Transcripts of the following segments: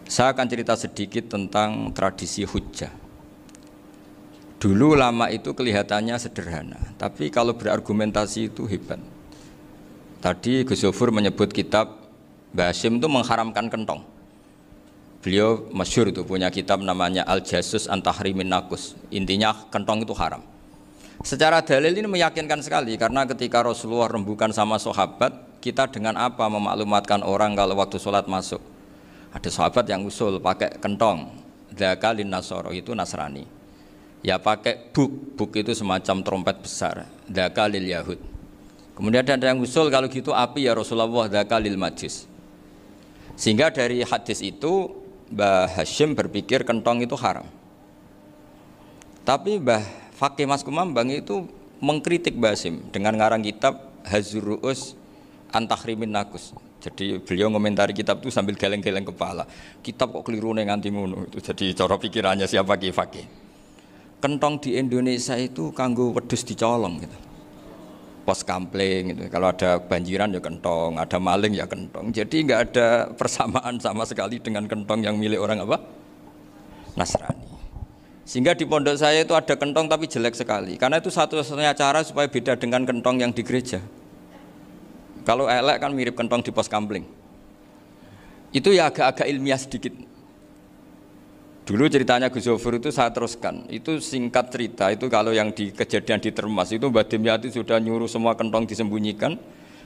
Saya akan cerita sedikit tentang tradisi hujjah. Dulu lama itu kelihatannya sederhana, tapi kalau berargumentasi itu hebat. Tadi Gus Zofur menyebut kitab Mbah Hasyim itu mengharamkan kentong. Beliau masyhur itu punya kitab namanya Al-Jasus an Tahrimin Nakus. Intinya kentong itu haram. Secara dalil ini meyakinkan sekali karena ketika Rasulullah rembukan sama sahabat, kita dengan apa memaklumatkan orang kalau waktu sholat masuk? Ada sahabat yang usul pakai kentong, dzakalin nasoro itu Nasrani. Ya pakai buk itu semacam trompet besar, dzakalil Yahud. Kemudian ada yang usul kalau gitu api ya Rasulullah, dzakalil Majus. Sehingga dari hadis itu Mbah Hasyim berpikir kentong itu haram. Tapi Mbah Fakih Mas Kumambang itu mengkritik Mbah Hasyim dengan ngarang kitab Hazur Ru'us an Tahrimin Nakus. Jadi beliau ngomentari kitab itu sambil geleng-geleng kepala. Kitab kok keliru nganti ngono itu. Jadi cara pikirannya siapa Ki Fakih. Kentong di Indonesia itu kanggo wedhus dicolong gitu. Pos kampling gitu. Kalau ada banjiran ya kentong, ada maling ya kentong. Jadi enggak ada persamaan sama sekali dengan kentong yang milik orang apa? Nasrani. Sehingga di pondok saya itu ada kentong tapi jelek sekali. Karena itu satu-satunya cara supaya beda dengan kentong yang di gereja. Kalau elek kan mirip kentong di pos kampling. Itu ya agak-agak ilmiah sedikit. Dulu ceritanya Gus Zofur itu saya teruskan. Itu singkat cerita, itu kalau yang di kejadian di Termas itu Mbah Dimyati sudah nyuruh semua kentong disembunyikan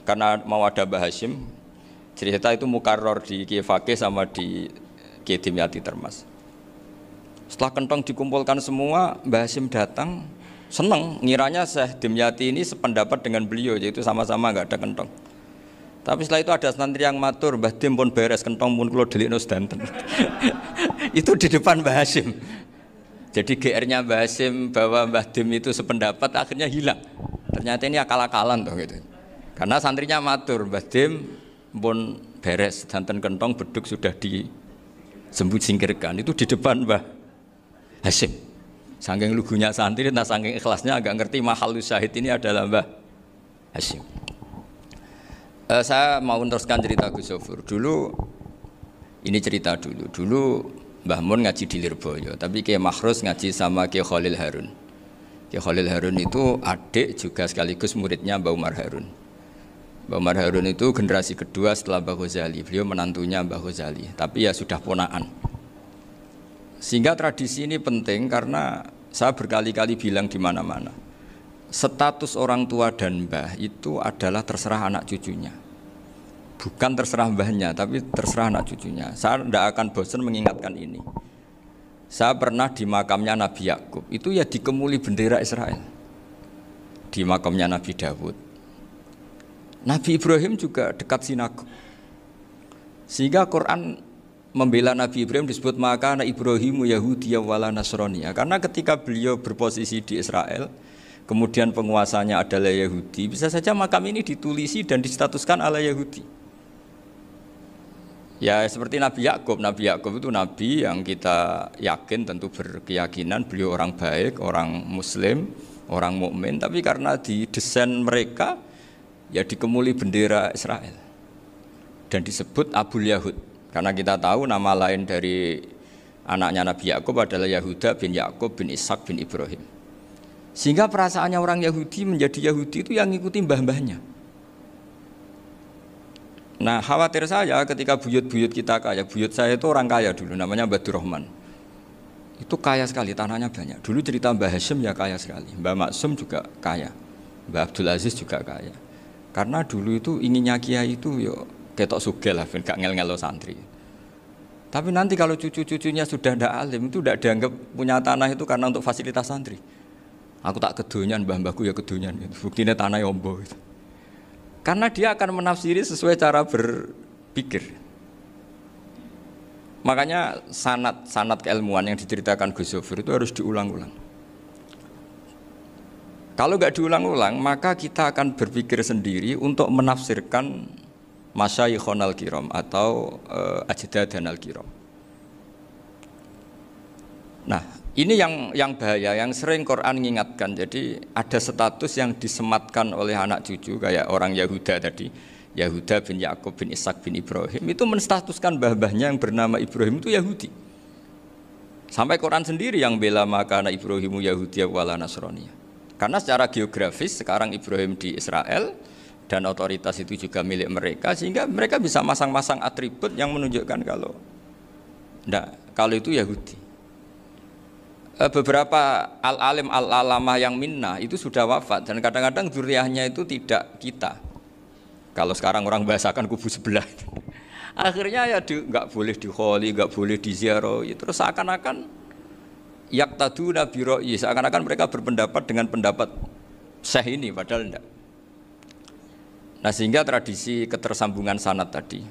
karena mau ada Mbah Hasyim. Cerita itu mukarrar di Kiai Fakih sama di Kiai Dimyati Termas. Setelah kentong dikumpulkan semua, Mbah Hasyim datang, senang, ngiranya Syekh Dimyati ini sependapat dengan beliau, yaitu sama-sama enggak ada kentong. Tapi setelah itu ada santri yang matur, Mbah Dim pun beres kentong pun kula delikno sedanten. Itu di depan Mbah Hasyim. Jadi GR-nya Mbah Hasyim bahwa Mbah Dim itu sependapat akhirnya hilang. Ternyata ini akal-akalan toh gitu. Karena santrinya matur, Mbah Dim pun beres sedanten kentong beduk sudah disingkirkan. Itu di depan Mbah Hasyim. Saking lugunya santri, nah saking ikhlasnya agak ngerti mahalus syahid ini adalah Mbah Hasyim. Saya mau meneruskan cerita Gus Zofur. Dulu Mbah Mun ngaji di Lirboyo, tapi Kiai Makhrus ngaji sama Kiai Khalil Harun. Kiai Khalil Harun itu adik juga sekaligus muridnya Mbah Umar Harun. Mbah Umar Harun itu generasi kedua setelah Mbah Ghazali. Beliau menantunya Mbah Ghazali, tapi ya sudah ponaan. Sehingga tradisi ini penting karena saya berkali-kali bilang di mana-mana. Status orang tua dan mbah itu adalah terserah anak cucunya. Bukan terserah mbahnya, tapi terserah anak cucunya. Saya tidak akan bosan mengingatkan ini. Saya pernah di makamnya Nabi Yakub, itu ya dikemuli bendera Israel. Di makamnya Nabi Dawud. Nabi Ibrahim juga dekat sinagog. Sehingga Quran membela Nabi Ibrahim disebut maka anak Ibrahimu Yahudi wala Nasraniya. Karena ketika beliau berposisi di Israel, kemudian penguasanya adalah Yahudi, bisa saja makam ini ditulisi dan distatuskan ala Yahudi. Ya seperti Nabi Yakub. Nabi Yakub itu nabi yang kita yakin tentu berkeyakinan beliau orang baik, orang muslim, orang mukmin, tapi karena di desain mereka ya dikemuli bendera Israel dan disebut Abul Yahud. Karena kita tahu nama lain dari anaknya Nabi Yakub adalah Yahuda bin Yakub bin Ishak bin Ibrahim. Sehingga perasaannya orang Yahudi menjadi Yahudi itu yang ngikuti mbah-mbahnya. Nah khawatir saya ketika buyut-buyut kita kaya. Buyut saya itu orang kaya dulu, namanya Badur Rahman. Itu kaya sekali, tanahnya banyak. Dulu cerita Mbah Hasyim ya kaya sekali. Mbah Maksum juga kaya, Mbah Abdul Aziz juga kaya. Karena dulu itu inginnya kiai itu yo ketok sugih lah, gak ngel-ngelo santri. Tapi nanti kalau cucu-cucunya sudah tidak alim, itu tidak dianggap punya tanah itu karena untuk fasilitas santri. Aku tak kedonyan, mbah-mbahku ya kedonyan. Buktinya tanah yombo. Karena dia akan menafsiri sesuai cara berpikir. Makanya sanad keilmuan yang diceritakan Gus Zofur itu harus diulang-ulang. Kalau nggak diulang-ulang, maka kita akan berpikir sendiri untuk menafsirkan Masyayikhonal Kiram atau Ajdadanal Kiram. Nah, ini yang bahaya, yang sering Quran mengingatkan. Jadi ada status yang disematkan oleh anak cucu kayak orang Yahuda tadi. Yahuda bin Yakub bin Ishak bin Ibrahim itu menstatuskan mbah-mbahnya yang bernama Ibrahim itu Yahudi. Sampai Quran sendiri yang bela maka anak Ibrahimu Yahudi wala Nasrani. Karena secara geografis sekarang Ibrahim di Israel dan otoritas itu juga milik mereka, sehingga mereka bisa masang-masang atribut yang menunjukkan kalau itu Yahudi. Beberapa al-alim al-alamah yang minnah itu sudah wafat dan kadang-kadang zuriyahnya itu tidak kita. Kalau sekarang orang bahasakan kubu sebelah. Akhirnya ya nggak boleh dikholi, nggak boleh diziarah. Terus seakan-akan yaktaduna bi ra'yi, seakan-akan mereka berpendapat dengan pendapat syekh ini, padahal enggak. Nah sehingga tradisi ketersambungan sanad tadi,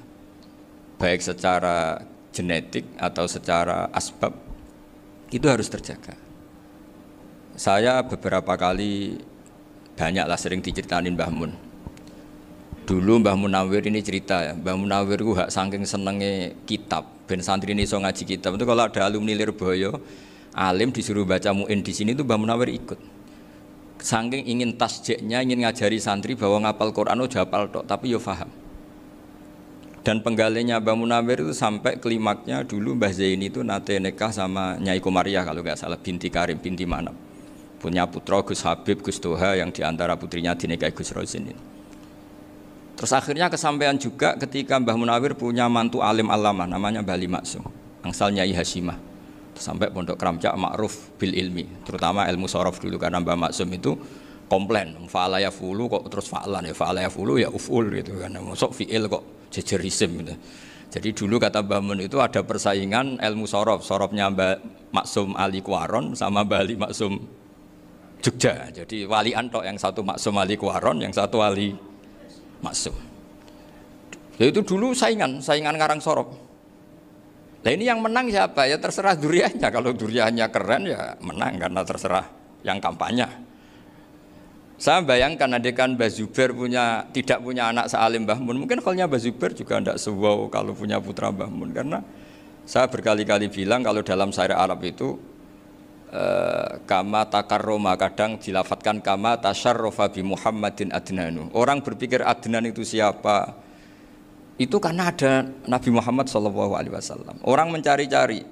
baik secara genetik atau secara asbab, itu harus terjaga. Saya beberapa kali banyaklah sering diceritain Mbah Mun. Dulu Mbah Munawir ini cerita ya, Mbah Munawir itu saking senenge kitab, ben santri ini so ngaji kitab. Itu kalau ada alumni Lirboyo, alim disuruh baca muin di sini itu Mbah Munawir ikut. Saking ingin tasjeknya, ingin ngajari santri bahwa ngapal Quran udah hafal tok, tapi yo faham. Dan penggalinya Mbah Munawir itu sampai klimaknya dulu Mbah Zaini itu nate nikah sama Nyai Komariah kalau nggak salah, binti Karim, binti Manap. Punya putra Gus Habib, Gus Toha yang diantara putrinya dinikahi Gus Rozin ini. Terus akhirnya kesampaian juga ketika Mbah Munawir punya mantu alim alamah namanya Mbah Ali Maksum, angsal Nyai Hasyimah. Sampai pondok Kramjak ma'ruf bil ilmi, terutama ilmu sorof dulu karena Mbah Maksum itu komplain, fa'ala ya fulu kok terus fa'lan ya, fa'ala ya fulu ya uf'ul gitu kan, masuk fi'il kok jejer isim gitu. Jadi dulu kata Mbah Mun itu ada persaingan ilmu sorof, sorofnya Mbah Maksum Ali Kuaron sama Mbah Ali Maksum Jogja. Jadi wali antok, yang satu Maksum Ali Kuaron, yang satu Ali Maksum. Ya itu dulu saingan ngarang sorof. Nah ini yang menang siapa? Ya terserah duriannya. Kalau duriannya keren ya menang karena terserah yang kampanye. Saya bayangkan adekan Mbah Zubair tidak punya anak sealim Mbah Mun, mungkin kalau Mbah Zubair juga tidak sewow kalau punya putra Mbah Mun. Karena saya berkali-kali bilang kalau dalam syair Arab itu kama takarroma, kadang dilafatkan kama tasyarrofa bi Muhammadin adnanu. Orang berpikir Adnan itu siapa? Itu karena ada Nabi Muhammad SAW. Orang mencari-cari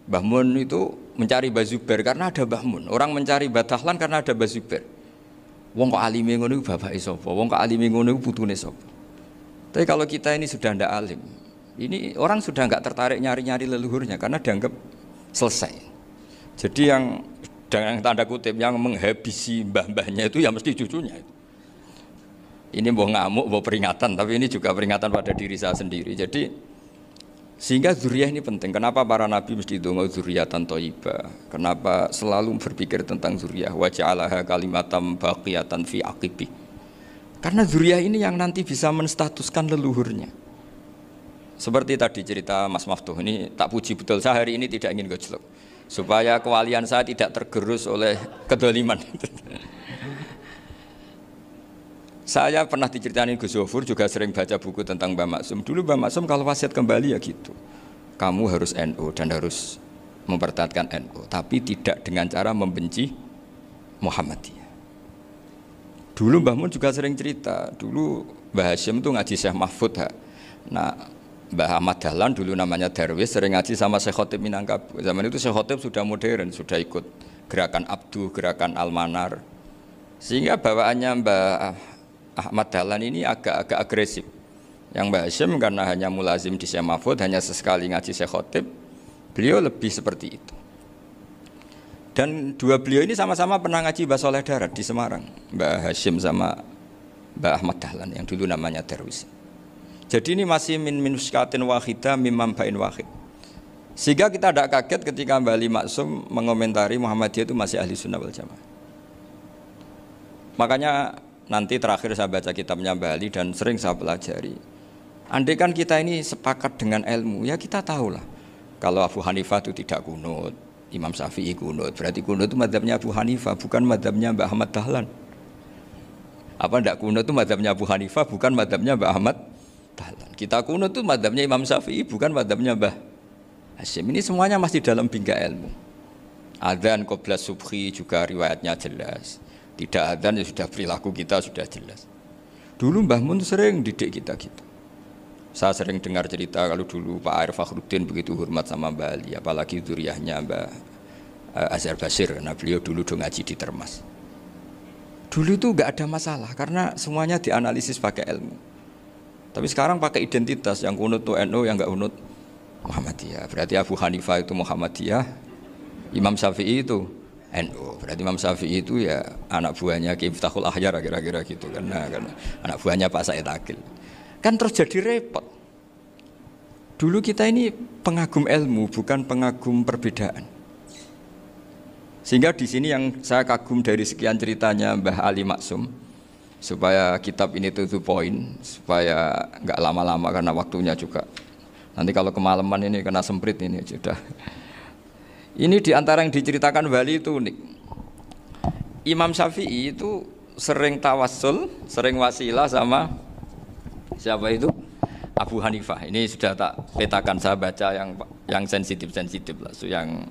Mbah Mun itu mencari Mbah Zubair karena ada Mbah Mun. Orang mencari Mbah Dahlan karena ada Mbah Zubair. Wong kok alime ngono iku bapake sapa? Wong kok alime ngono iku putune sapa? Tapi kalau kita ini sudah ndak alim, ini orang sudah nggak tertarik nyari-nyari leluhurnya karena dianggap selesai. Jadi yang dengan tanda kutip yang menghabisi mbah-mbahnya itu ya mesti cucunya itu. Ini mau ngamuk, mau peringatan, tapi ini juga peringatan pada diri saya sendiri. Jadi sehingga zuriyah ini penting. Kenapa para nabi mesti donga zuriyatan thayyibah? Kenapa selalu berpikir tentang zuriyah? Wa ja'alaha kalimatam baqiyatan fi aqibi. Karena zuriyah ini yang nanti bisa menstatuskan leluhurnya. Seperti tadi cerita Mas Maftuh ini, tak puji betul, saya hari ini tidak ingin gojlok supaya kewalian saya tidak tergerus oleh kedoliman. Saya pernah diceritain Gus Zofur, juga sering baca buku tentang Mbah Maksum. Dulu Mbah Maksum kalau wasiat kembali ya gitu, kamu harus NU dan harus mempertahankan NU, tapi tidak dengan cara membenci Muhammadiyah. Dulu Mbah Mun juga sering cerita, dulu Mbah Hasyim itu ngaji Syekh Mahfud. Nah Mbah Ahmad Dahlan dulu namanya Darwis, sering ngaji sama Syekh Khotib Minangkabau. Zaman itu Syekh Khotib sudah modern, sudah ikut gerakan Abdu, gerakan Almanar. Sehingga bawaannya Mbah Ahmad Dahlan ini agak agresif. Yang Mbah Hasyim karena hanya mulazim di Syekh Mahfud, hanya sesekali ngaji Syekh Khotib, beliau lebih seperti itu. Dan dua beliau ini sama-sama pernah ngaji Mbah Soleh Darat di Semarang, Mbah Hasyim sama Mbah Ahmad Dahlan yang dulu namanya Darwis. Jadi ini masih min muskatin wahidah mimam bain wahid. Sehingga kita tidak kaget ketika Mbah Ali Maksum mengomentari Muhammadiyah itu masih ahli sunnah wal jamaah. Makanya nanti terakhir saya baca kitabnya Mbah Ali dan sering saya pelajari. Andai kan kita ini sepakat dengan ilmu, ya kita tahulah. Kalau Abu Hanifah itu tidak kunut, Imam Syafi'i kunut, berarti kunut itu mazhabnya Abu Hanifah, bukan mazhabnya Mbah Ahmad Dahlan. Apa tidak kunut itu mazhabnya Abu Hanifah, bukan mazhabnya Mbah Ahmad Dahlan. Kita kunut itu mazhabnya Imam Syafi'i, bukan mazhabnya Mbah Hasyim. Ini semuanya masih dalam bingkai ilmu. Adzan qabla subhi juga riwayatnya jelas. Tidak adzan ya sudah perilaku kita sudah jelas. Dulu Mbah Mun sering didik kita gitu. Saya sering dengar cerita kalau dulu Pak Arif Fakhruddin begitu hormat sama Mbah Ali, apalagi dzuriyahnya Mbah Azhar Basir, karena beliau dulu do ngaji di Termas. Dulu itu nggak ada masalah karena semuanya dianalisis pakai ilmu. Tapi sekarang pakai identitas, yang kunut tuh NU, yang nggak kunut Muhammadiyah. Berarti Abu Hanifah itu Muhammadiyah, Imam Syafi'i itu NU. Berarti Imam Syafi'i itu ya anak buahnya Ki Miftahul Ahyar kira-kira gitu, karena anak buahnya Pak Said Akil. Kan terus jadi repot. Dulu kita ini pengagum ilmu, bukan pengagum perbedaan. Sehingga di sini yang saya kagum dari sekian ceritanya Mbah Ali Maksum, supaya kitab ini to the point, supaya nggak lama-lama karena waktunya juga. Nanti kalau kemalaman ini kena semprit ini sudah. Ini diantara yang diceritakan Bali itu unik. Imam Syafi'i itu sering tawassul, sering wasilah sama siapa itu? Abu Hanifah. Ini sudah tak petakan, saya baca yang sensitif lah, so yang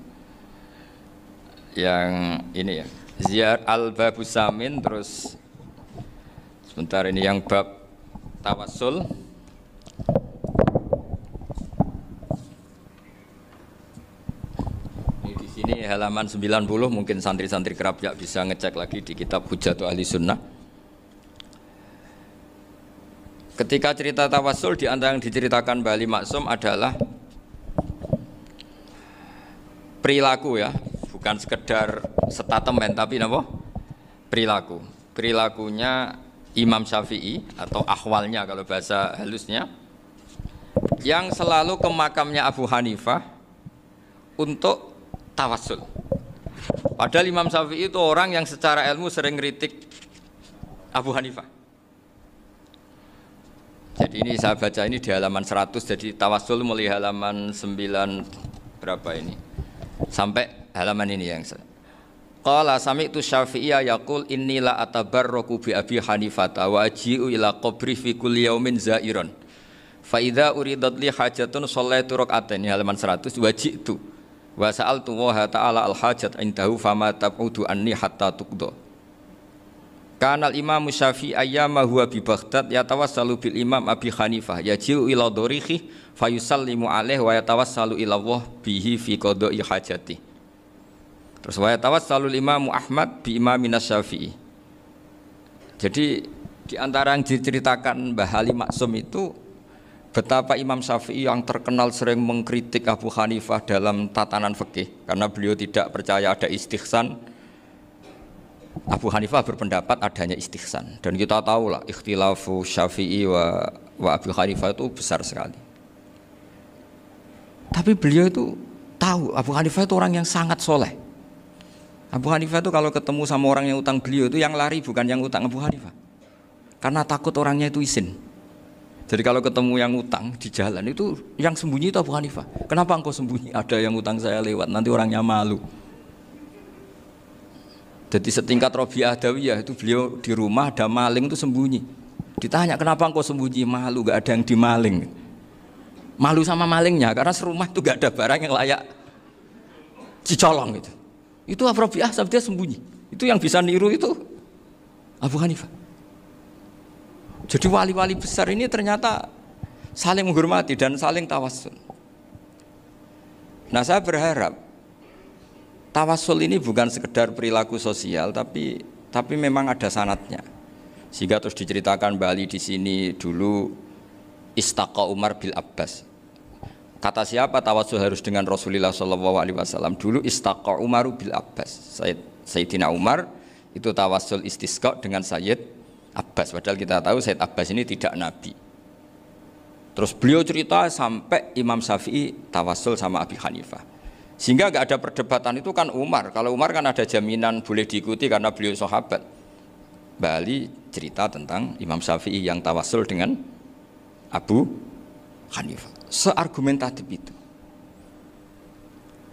ini ya. Ziyar al-Babus Samin, terus sebentar ini yang bab tawassul. Ini di sini halaman 90, mungkin santri-santri kerap ya bisa ngecek lagi di kitab Hujatul Ahli Sunnah. Ketika cerita tawassul, di antara yang diceritakan Bali Maksum adalah perilaku ya, bukan sekedar statement tapi apa? Perilaku. Perilakunya Imam Syafi'i atau ahwalnya kalau bahasa halusnya, yang selalu ke makamnya Abu Hanifah untuk tawassul. Padahal Imam Syafi'i itu orang yang secara ilmu sering kritik Abu Hanifah. Jadi ini saya baca ini di halaman 100, jadi tawassul mulai halaman 9 berapa ini sampai halaman ini yang qala sami'tu Syafi'iyya yaqul inni la atabarraku bi Abi Hanifah wa aji'u ila qabri fi kulli yaumin zairon fa idza uridat li hajatun shallaitu rak'atain, halaman 100, waji'tu wa sa'altu wa ta'ala al hajat indahu fama tab'udu anni hatta tuqda. Kanal Imam Syafi'i ayyama huwa bi Baghdad yatawassalu bil Imam Abi Hanifah yaji'u ila dorihi fayusallimu alaihi wa yatawassalu ila Allah bihi fi qada'i hajati. Terus wa yatawassalu Imam Ahmad bi Imamina Syafi'i. Jadi di antara yang diceritakan Mbah Ali Maksum itu betapa Imam Syafi'i yang terkenal sering mengkritik Abu Hanifah dalam tatanan fikih karena beliau tidak percaya ada istihsan. Abu Hanifah berpendapat adanya istihsan, dan kita tahu lah ikhtilafu Syafi'i wa Abu Hanifah itu besar sekali. Tapi beliau itu tahu Abu Hanifah itu orang yang sangat soleh. Abu Hanifah itu kalau ketemu sama orang yang utang beliau itu yang lari bukan yang utang Abu Hanifah, karena takut orangnya itu izin. Jadi kalau ketemu yang utang di jalan itu yang sembunyi itu Abu Hanifah. Kenapa engkau sembunyi? Ada yang utang saya lewat, nanti orangnya malu. Jadi setingkat Robi'ah Adawiyah itu beliau di rumah ada maling itu sembunyi. Ditanya kenapa engkau sembunyi? Malu, gak ada yang dimaling. Malu sama malingnya karena serumah itu gak ada barang yang layak dicolong gitu. Itu Robi'ah sampai dia sembunyi. Itu yang bisa niru itu Abu Hanifah. Jadi wali-wali besar ini ternyata saling menghormati dan saling tawassul. Nah saya berharap tawassul ini bukan sekedar perilaku sosial, tapi memang ada sanatnya. Sehingga terus diceritakan Bali di sini dulu istaqa Umar bil Abbas. Kata siapa tawassul harus dengan Rasulullah SAW? Dulu istaqa Umar bil Abbas. Sayyidina Umar itu tawassul istisqa dengan Sayyid Abbas. Padahal kita tahu Sayyid Abbas ini tidak nabi. Terus beliau cerita sampai Imam Syafi'i tawassul sama Abi Hanifah. Sehingga nggak ada perdebatan itu kan Umar. Kalau Umar kan ada jaminan boleh diikuti karena beliau sahabat. Bali cerita tentang Imam Syafi'i yang tawassul dengan Abu Hanifah. Seargumentatif itu.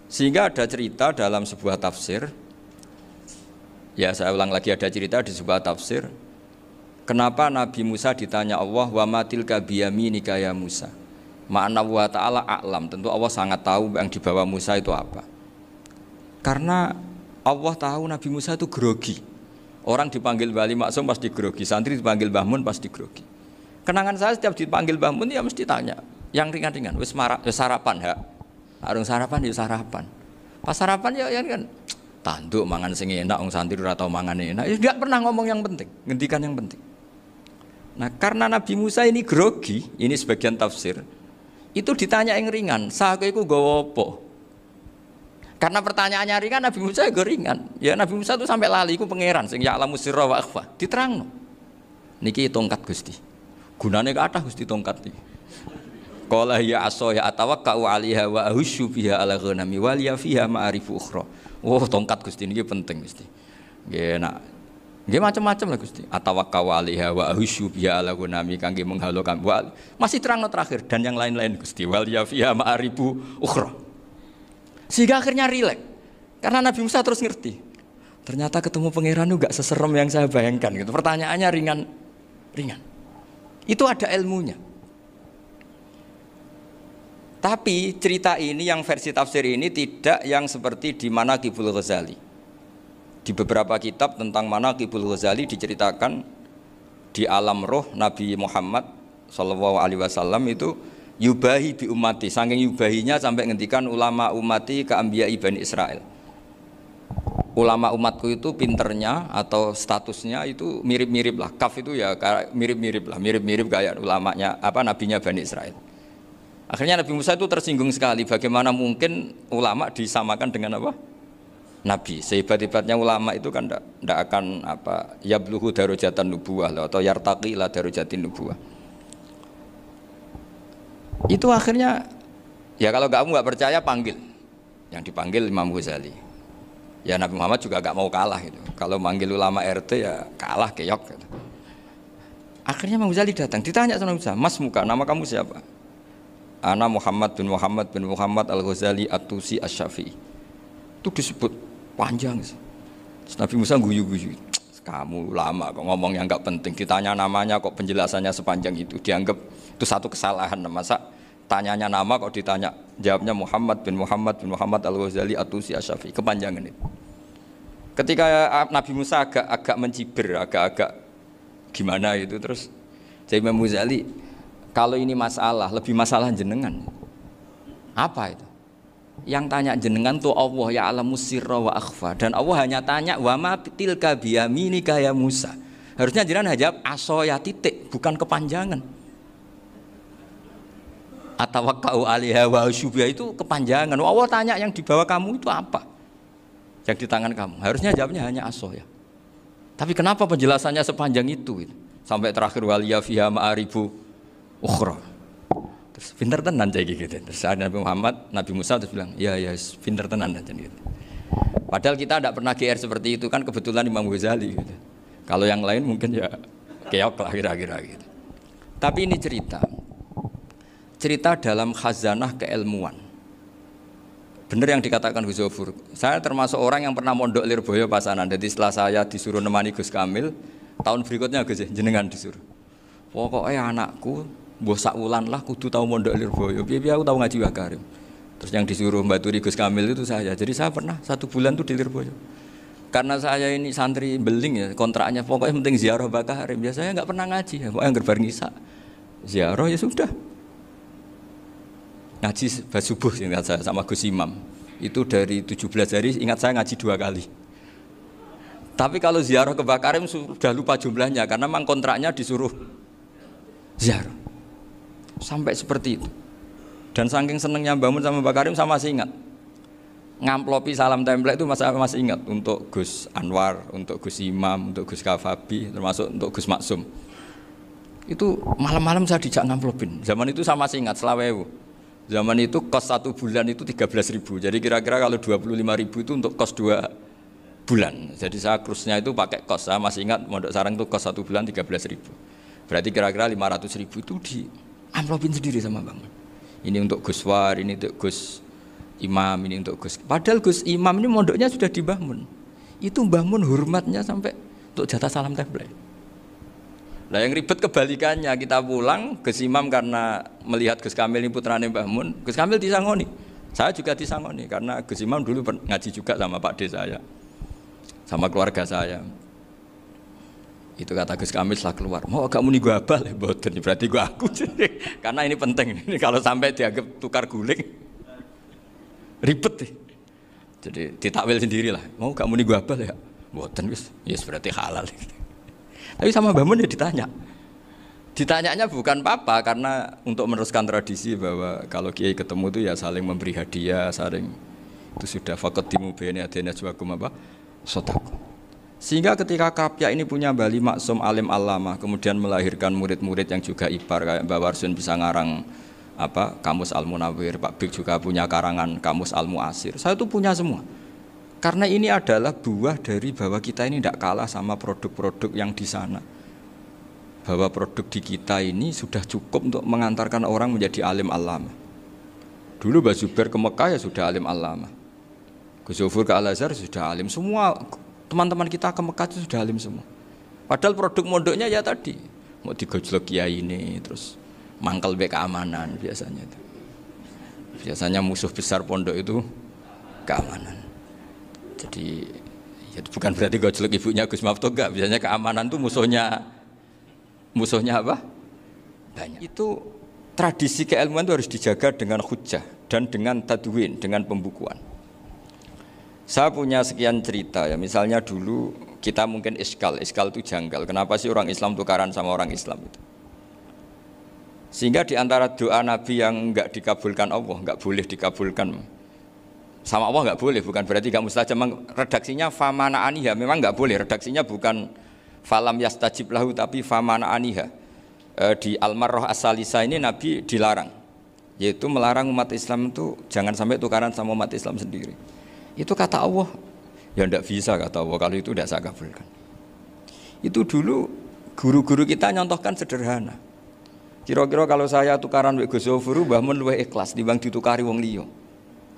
Sehingga ada cerita dalam sebuah tafsir. Ya saya ulang lagi, ada cerita di sebuah tafsir. Kenapa Nabi Musa ditanya Allah wa matilka biyaminika ya Musa? Ma'ana wa ta'ala a'lam, tentu Allah sangat tahu yang di bawah Musa itu apa. Karena Allah tahu Nabi Musa itu grogi. Orang dipanggil Wali Maksum pasti grogi, santri dipanggil Mbah Mun pasti grogi. Kenangan saya setiap dipanggil Mbah Mun ya mesti tanya, yang ringan-ringan, wis sarapan ha. Arung sarapan ya sarapan. Pas sarapan ya kan tanduk mangan sing enak, wong santri ora tau mangan enak. Ya enggak pernah ngomong yang penting, ngendikan yang penting. Nah, karena Nabi Musa ini grogi, ini sebagian tafsir. Itu ditanya yang ringan, "Sake iku nggawa apa?" Karena pertanyaannya ringan, Nabi Musa juga ringan. Ya Nabi Musa itu sampai lali, itu pangeran sing ya'lamu sirra wa akhfa. Diterangno. Niki tongkat Gusti. Gunane kathah Gusti tongkat iki. Qala ya asaya atawakkau 'alaiha wa ahusyu biha 'ala ghanami wa liya fiha ma'arifu ukhra. Oh, tongkat Gusti niki penting Gusti. Nggih nak. Nggih macam-macam lah Gusti. Atawakkau 'alaiha wa ahusyu biha 'ala ghanami kangge menghalokan. Masih terangno terakhir dan yang lain-lain Gusti. Wa liya fiha ma'arifu ukhra. Sehingga akhirnya rileks. Karena Nabi Musa terus ngerti. Ternyata ketemu pangeran itu gak seserem yang saya bayangkan gitu. Pertanyaannya ringan. Itu ada ilmunya. Tapi cerita ini yang versi tafsir ini tidak yang seperti di Manaqibul Ghazali. Di beberapa kitab tentang Manaqibul Ghazali diceritakan di alam roh Nabi Muhammad SAW itu yubahi bi ummati, saking yubahinya sampai ngendikan ulama ummati ke anbiya'i Bani Israel. Ulama umatku itu pinternya atau statusnya itu mirip-mirip lah. Kaf itu ya mirip-mirip kayak ulamanya nabinya Bani Israel. Akhirnya Nabi Musa itu tersinggung sekali, bagaimana mungkin ulama disamakan dengan apa? Nabi. Sehebat-hebatnya ulama itu kan tidak akan yabluhu darajatan nubuwah atau yartaqi ila darajatin nubuwah. Itu akhirnya ya kalau kamu nggak percaya panggil, yang dipanggil Imam Ghazali. Ya Nabi Muhammad juga nggak mau kalah gitu. Kalau manggil ulama RT ya kalah keok. Gitu. Akhirnya Imam Ghazali datang, ditanya sama Musa, "Mas Muka, nama kamu siapa?" "Ana Muhammad bin Muhammad Al-Ghazali At-Tusi Asy-Syafi'i." Itu disebut panjang. Terus Nabi Musa guyu-guyu. "Kamu ulama kok ngomong yang nggak penting, ditanya namanya kok penjelasannya sepanjang itu, dianggap itu satu kesalahan. Masa tanyanya nama kok ditanya jawabnya Muhammad bin Muhammad Al-Ghazali At-Tusi Asy-Syafi'i, kepanjangan itu." Ketika Nabi Musa agak mencibir, agak gimana itu, terus jadi Imam Ghazali, "Kalau ini masalah, lebih masalah jenengan." Apa itu? Yang tanya jenengan tuh Allah ya'lamu sirra wa akhfa, dan Allah hanya tanya wa ma tilka biyaminika ya Musa. Harusnya jenengan jawab asoya titik, bukan kepanjangan. Atawakkau 'alaiha wa syubha itu kepanjangan. Allah tanya yang di bawah kamu itu apa? Yang di tangan kamu. Harusnya jawabnya hanya asoya. Tapi kenapa penjelasannya sepanjang itu? Sampai terakhir waliya fiha ma'aribu ukhra. Terus pinter tenan jadi gitu. Terus Nabi Musa terus bilang, ya pinter tenan aja gitu. Padahal kita tidak pernah GR seperti itu kan, kebetulan Imam Ghazali gitu. Kalau yang lain mungkin ya keok lah kira-kira gitu. Tapi ini cerita dalam khazanah keilmuan. Benar yang dikatakan Gus Zofur. Saya termasuk orang yang pernah mondok Lirboyo Pasanan. Jadi setelah saya disuruh nemani Gus Kamil, tahun berikutnya Gus jenengan disuruh. Pokoknya anakku mbah sak wulan lah kudu tahu mondok Lirboyo. Piye aku tahu ngaji Mbah Karim. Terus yang disuruh mbaturi Gus Kamil itu saya. Jadi saya pernah 1 bulan tuh di Lirboyo. Karena saya ini santri beling ya, kontraknya pokoknya penting ziarah Mbah Karim. Biasanya enggak pernah ngaji, pokoknya gerbar ngisa. Ziarah ya sudah. Ngaji subuh ingat saya sama Gus Imam. Itu dari 17 hari ingat saya ngaji 2 kali. Tapi kalau ziarah ke Mbah Karim sudah lupa jumlahnya karena memang kontraknya disuruh ziarah. Sampai seperti itu. Dan saking senengnya bangun sama Mbah Karim saya masih ingat. Ngamplopi salam template itu masih ingat untuk Gus Anwar, untuk Gus Imam, untuk Gus Kafabi, termasuk untuk Gus Maksum. Itu malam-malam saya dijak ngamplopin. Zaman itu saya masih ingat selawewu. Zaman itu kos 1 bulan itu 13.000. Jadi kira-kira kalau 25.000 itu untuk kos 2 bulan. Jadi saya krusnya itu pakai kos. Saya masih ingat Mondok Sarang itu kos 1 bulan 13.000. Berarti kira-kira 500.000 itu di amplopin sendiri sama Bang. Ini untuk Gus War, ini untuk Gus Imam, ini untuk Gus. Padahal Gus Imam ini mondoknya sudah di Mbah Mun. Itu Mbah Mun hormatnya sampai untuk jatah salam template. Nah yang ribet kebalikannya, kita pulang Gus Imam karena melihat Gus Kamil ini putrane Mbah Mun, Gus Kamil disangoni. Saya juga disangoni karena Gus Imam dulu ngaji juga sama Pak D saya, sama keluarga saya. Itu kata Gus Kamil setelah keluar, mau agak muni gua abal ya, boten berarti gua aku. Karena ini penting. Ini kalau sampai dianggap tukar guling, ribet deh. Jadi ditakwil sendiri lah. Mau gak muni gua abal ya, boten wis, yes berarti halal. Tapi sama Mbah Mun ya ditanya. Ditanyanya bukan apa karena untuk meneruskan tradisi bahwa kalau kiai ketemu itu ya saling memberi hadiah, saling itu sudah faqaddimu baina adena juakum apa? Sedekah. Sehingga ketika Krapyak ini punya Bali Maksum alim alama, kemudian melahirkan murid-murid yang juga ibar kayak Mbak Warsun bisa ngarang apa Kamus Al Munawwir, Pak Bik juga punya karangan Kamus Al Muasir. Saya itu punya semua. Karena ini adalah buah dari bahwa kita ini tidak kalah sama produk-produk yang di sana. Bahwa produk di kita ini sudah cukup untuk mengantarkan orang menjadi alim alama. Dulu Mbah Zubair ke Mekah ya sudah alim alama. Gus Zufur ke Al-Azhar sudah alim semua. Teman-teman kita ke Mekah itu sudah alim semua. Padahal produk mondoknya ya tadi mau digojlok kiai ini, terus mangkel be keamanan biasanya itu. Biasanya musuh besar pondok itu keamanan. Jadi ya bukan berarti gojlok ibunya Gus Maftuh enggak. Biasanya keamanan itu musuhnya apa? Banyak. Itu tradisi keilmuan itu harus dijaga dengan hujjah dan dengan tadwin, dengan pembukuan. Saya punya sekian cerita ya, misalnya dulu kita mungkin iskal itu janggal. Kenapa sih orang Islam tukaran sama orang Islam itu? Sehingga di antara doa Nabi yang enggak dikabulkan Allah, enggak boleh dikabulkan sama Allah enggak boleh, bukan berarti enggak mustajab. Redaksinya famana aniha, memang enggak boleh. Redaksinya bukan falam yastajib lahu tapi famana aniha. Di Al-Marrah As-Salisa ini Nabi dilarang, yaitu melarang umat Islam itu jangan sampai tukaran sama umat Islam sendiri. Itu kata Allah, ya tidak bisa kata Allah, kalau itu tidak saya kabulkan. Itu dulu guru-guru kita nyontohkan sederhana. Kira-kira kalau saya tukaran wek Gus Zofuru, Mbah Mun luwih ikhlas timbang ditukari wong liya.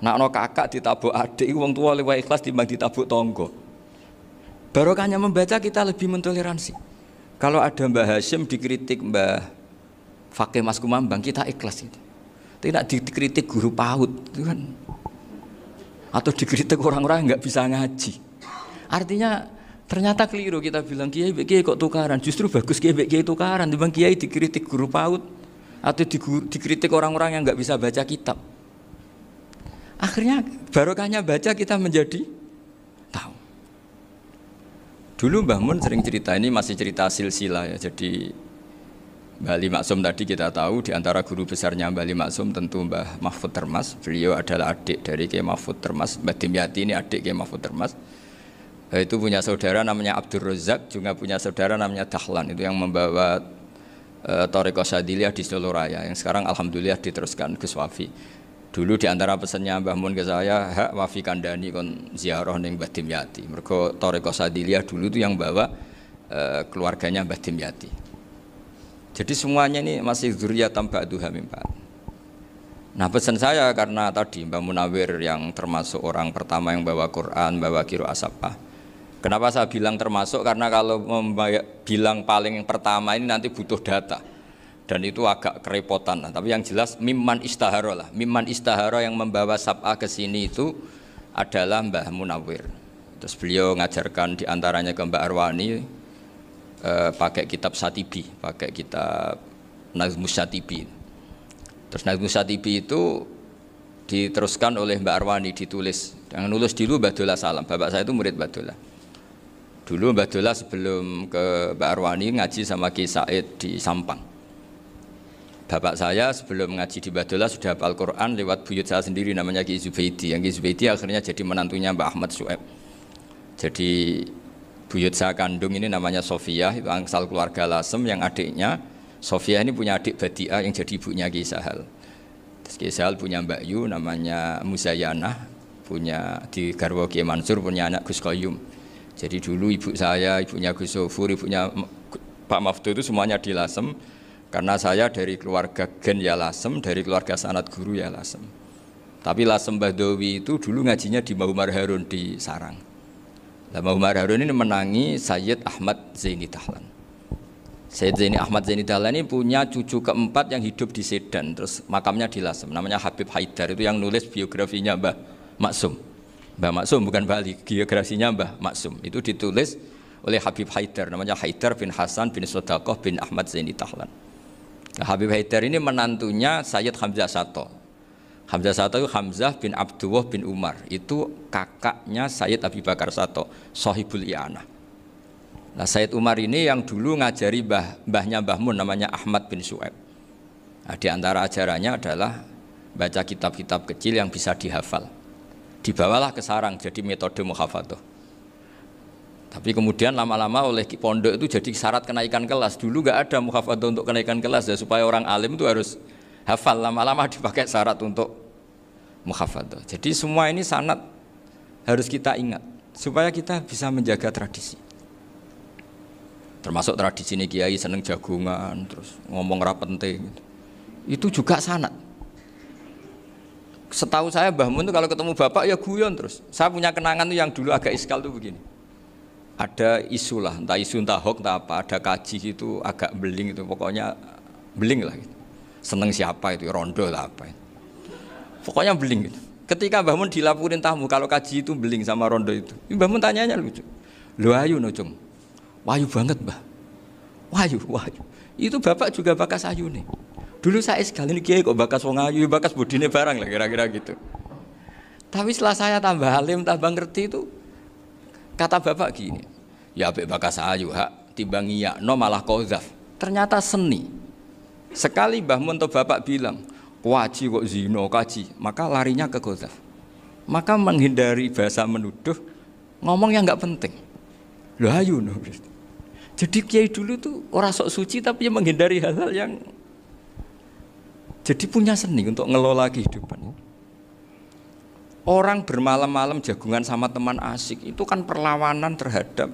Nek ana kakak ditabuk adik, wong tua luwih ikhlas timbang ditabuk tangga. Barokahnya membaca kita lebih mentoleransi. Kalau ada Mbah Hashim dikritik Mbah Fakih Mas Kumambang, kita ikhlas itu. Tapi nek dikritik guru PAUD itu kan, atau dikritik orang-orang yang nggak bisa ngaji. Artinya ternyata keliru kita bilang kiai kok tukaran. Justru bagus kiai tukaran. Dibanding kiai dikritik guru PAUD atau dikritik orang-orang yang nggak bisa baca kitab. Akhirnya barokahnya baca kita menjadi tahu. Dulu Mbah Mun sering cerita, ini masih cerita silsilah ya. Jadi Bali Maksum tadi kita tahu di antara guru besarnya Bali Maksum tentu Mbah Mahfud Termas. Beliau adalah adik dari Kiai Mahfud Termas. Mbah Dimyati ini adik Kiai Mahfud Termas. Itu punya saudara namanya Abdur Razak, juga punya saudara namanya Dahlan. Itu yang membawa Thariqah Syadziliyah di Solo Raya, yang sekarang alhamdulillah diteruskan Gus Wafi. Dulu di antara pesannya Mbah Mun ke saya, hak Wafi kandani kon ziarah ning Mbah Dimyati. Mergo Thariqah Syadziliyah dulu itu yang bawa keluarganya Mbah Dimyati. Jadi semuanya ini masih dzurriyyatan ba'duha min ba'd. Nah pesan saya karena tadi Mbah Munawwir yang termasuk orang pertama yang bawa Quran, bawa qiraah sab'ah. Kenapa saya bilang termasuk? Karena kalau bilang paling pertama ini nanti butuh data. Dan itu agak kerepotan. Tapi yang jelas mimman istahara lah. Mimman istahara yang membawa sab'ah ke sini itu adalah Mbah Munawwir. Terus beliau ngajarkan diantaranya ke Mbak Arwani, pakai kitab Satibi, pakai kitab Nazmus Satibi. Terus Nazmus Satibi itu diteruskan oleh Mbak Arwani, ditulis. Yang nulis dulu Mbah Dola Salam. Bapak saya itu murid Mbah Dola. Dulu Mbah Dola sebelum ke Mbak Arwani ngaji sama Ki Said di Sampang. Bapak saya sebelum ngaji di Mbah Dola sudah hafal Quran lewat buyut saya sendiri namanya Ki Zubaidi. Yang Ki Zubaidi akhirnya jadi menantunya Mbah Ahmad Su'eb. Jadi buyut saya kandung ini namanya Sofia, itu angsal keluarga Lasem, yang adiknya Sofia ini punya adik Badiah yang jadi ibunya Ki Sahal. Terus Ki Sahal punya Mbak Yu namanya Muzayanah, punya di garwa Ki Mansur punya anak Gus Qayyum. Jadi dulu ibu saya, ibunya Gus Sofur, ibunya Pak Maftuh itu semuanya di Lasem. Karena saya dari keluarga Gen ya Lasem, dari keluarga sanad guru ya Lasem. Tapi Lasem Bahdawi itu dulu ngajinya di Mbah Umar Harun di Sarang. Mbah Umar Harun ini menangi Sayyid Ahmad Zaini Dahlan. Sayyid Zaini Ahmad Zaini Dahlan ini punya cucu keempat yang hidup di Sedan, terus makamnya di Lasem, namanya Habib Haidar, itu yang nulis biografinya Mbah Maksum. Mbah Maksum bukan Bali, biografinya Mbah Maksum itu ditulis oleh Habib Haidar, namanya Haidar bin Hasan bin Sodaqoh bin Ahmad Zaini Tahlan. Nah, Habib Haidar ini menantunya Sayyid Hamzah Sato. Hamzah Sato itu Hamzah bin Abdullah bin Umar, itu kakaknya Sayyid Abi Bakar Sato, Sohibul I'anah. Nah, Sayyid Umar ini yang dulu ngajari mbahnya Mbah Mun namanya Ahmad bin Su'aib. Nah, di antara ajarannya adalah baca kitab-kitab kecil yang bisa dihafal. Dibawalah ke sarang jadi metode muhafadzah. Tapi kemudian lama-lama oleh pondok itu jadi syarat kenaikan kelas. Dulu nggak ada muhafadzah untuk kenaikan kelas ya, supaya orang alim itu harus hafal. Lama-lama dipakai syarat untuk muhafadzah. Jadi semua ini sanad harus kita ingat supaya kita bisa menjaga tradisi. Termasuk tradisi ini kiai seneng jagungan, terus ngomong ra penting. Itu juga sanad. Setahu saya Mbah Mun itu kalau ketemu bapak ya guyon terus. Saya punya kenangan tuh yang dulu agak iskal tuh begini. Ada isu lah, entah isu entah hoax entah apa, ada kaji itu agak beling itu, pokoknya beling lah gitu. Seneng siapa itu, rondo lah apa itu. Pokoknya beling gitu. Ketika Mbah Mun dilaporin tamu kalau kaji itu beling sama rondo itu. Mbah Mun tanyanya lucu. Lho ayu no cung. Wahyu banget Mbah. Wahyu. Itu bapak juga bakas ayu nih. Dulu saya sekali ini kiai kok bakas wong ayu, bakas budine barang lah kira-kira gitu. Tapi setelah saya tambah alim, tambah ngerti itu, kata bapak gini, ya apik bakas ayu hak timbang iyakno malah qadzaf. Ternyata seni. Sekali Mbah Mun atau bapak bilang, kaji kok zina, kaji, maka larinya ke qadzaf. Maka menghindari bahasa menuduh, ngomong yang enggak penting. Lho ayu no. Jadi kiai dulu tuh orang sok suci tapi menghindari hal-hal yang jadi punya seni untuk ngelola kehidupan. Orang bermalam-malam jagungan sama teman asik itu kan perlawanan terhadap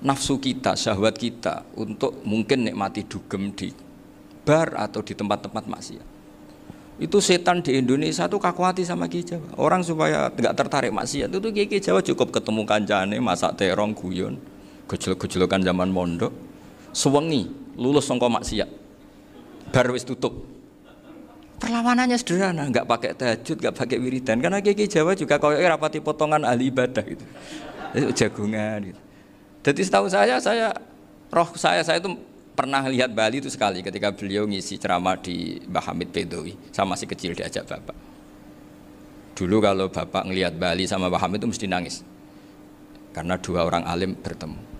nafsu kita, syahwat kita untuk mungkin nikmati dugem di bar atau di tempat-tempat maksiat. Itu setan di Indonesia tuh kakuati sama Kiai Jawa. Orang supaya tidak tertarik maksiat itu Kiai Jawa cukup ketemu kancane masak terong guyon, gejolok-gejolokan zaman mondok, sewengi lulus sangka maksiat. Bar wis tutup. Perlawanannya sederhana, enggak pakai tahajud, enggak pakai wiridan, karena Kiai Jawa juga koyoke rapati potongan ahli ibadah gitu. Jagungan gitu. Jadi setahu saya itu pernah lihat Bali itu sekali ketika beliau ngisi ceramah di Mbah Hamid Bedowi. Saya masih kecil diajak bapak. Dulu kalau bapak ngelihat Bali sama Mbah Hamid itu mesti nangis. Karena dua orang alim bertemu.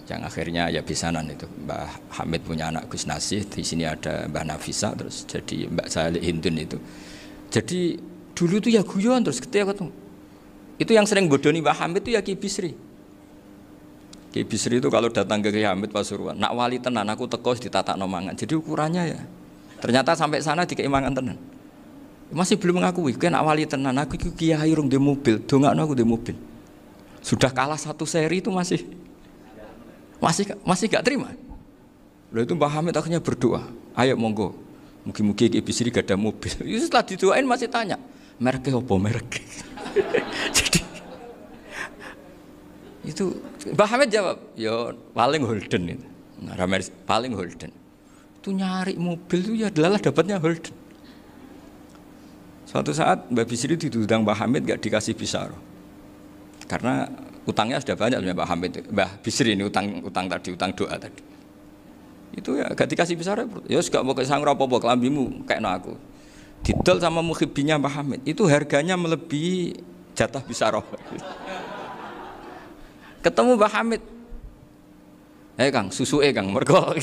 Yang akhirnya ya bisanan itu. Mbah Hamid punya anak Gus Nasih, di sini ada Mbah Nafisa, terus jadi Mbak Salih Hindun itu. Jadi dulu itu ya guyon terus ketika ketemu. Itu yang sering bodoni Mbah Hamid itu ya Ki Bisri. Ki Bisri itu kalau datang ke Ki Hamid Pasuruan, nak wali tenan aku teko ditatak nomangan. Jadi ukurannya ya. Ternyata sampai sana dikeimangan tenan. Masih belum mengakui, kan nak wali tenan aku kiai rung di mobil, dongakno aku di mobil. Sudah kalah satu seri itu masih gak terima. Lalu itu Mbah Hamid akhirnya berdoa, ayo monggo, mugi-mugi Ki Bisri gak ada mobil. Itu setelah didoain masih tanya, mereknya apa merek? Jadi itu Mbah Hamid jawab, ya paling Holden itu. Nah, paling Holden. Itu nyari mobil itu ya adalah dapatnya Holden. Suatu saat Mbah Bisri diundang Mbah Hamid gak dikasih bisaro. Karena utangnya sudah banyak Mbah Hamid, Mbah Bisri ini utang tadi, utang doa tadi. Itu ya gak dikasih besar, ya gak mau kesang apa-apa kelambimu kayak aku. Didol sama muhibbinya Mbah Hamid, itu harganya melebihi jatah bisaroh. Ketemu Mbah Hamid, Kang, susu Kang, mergo.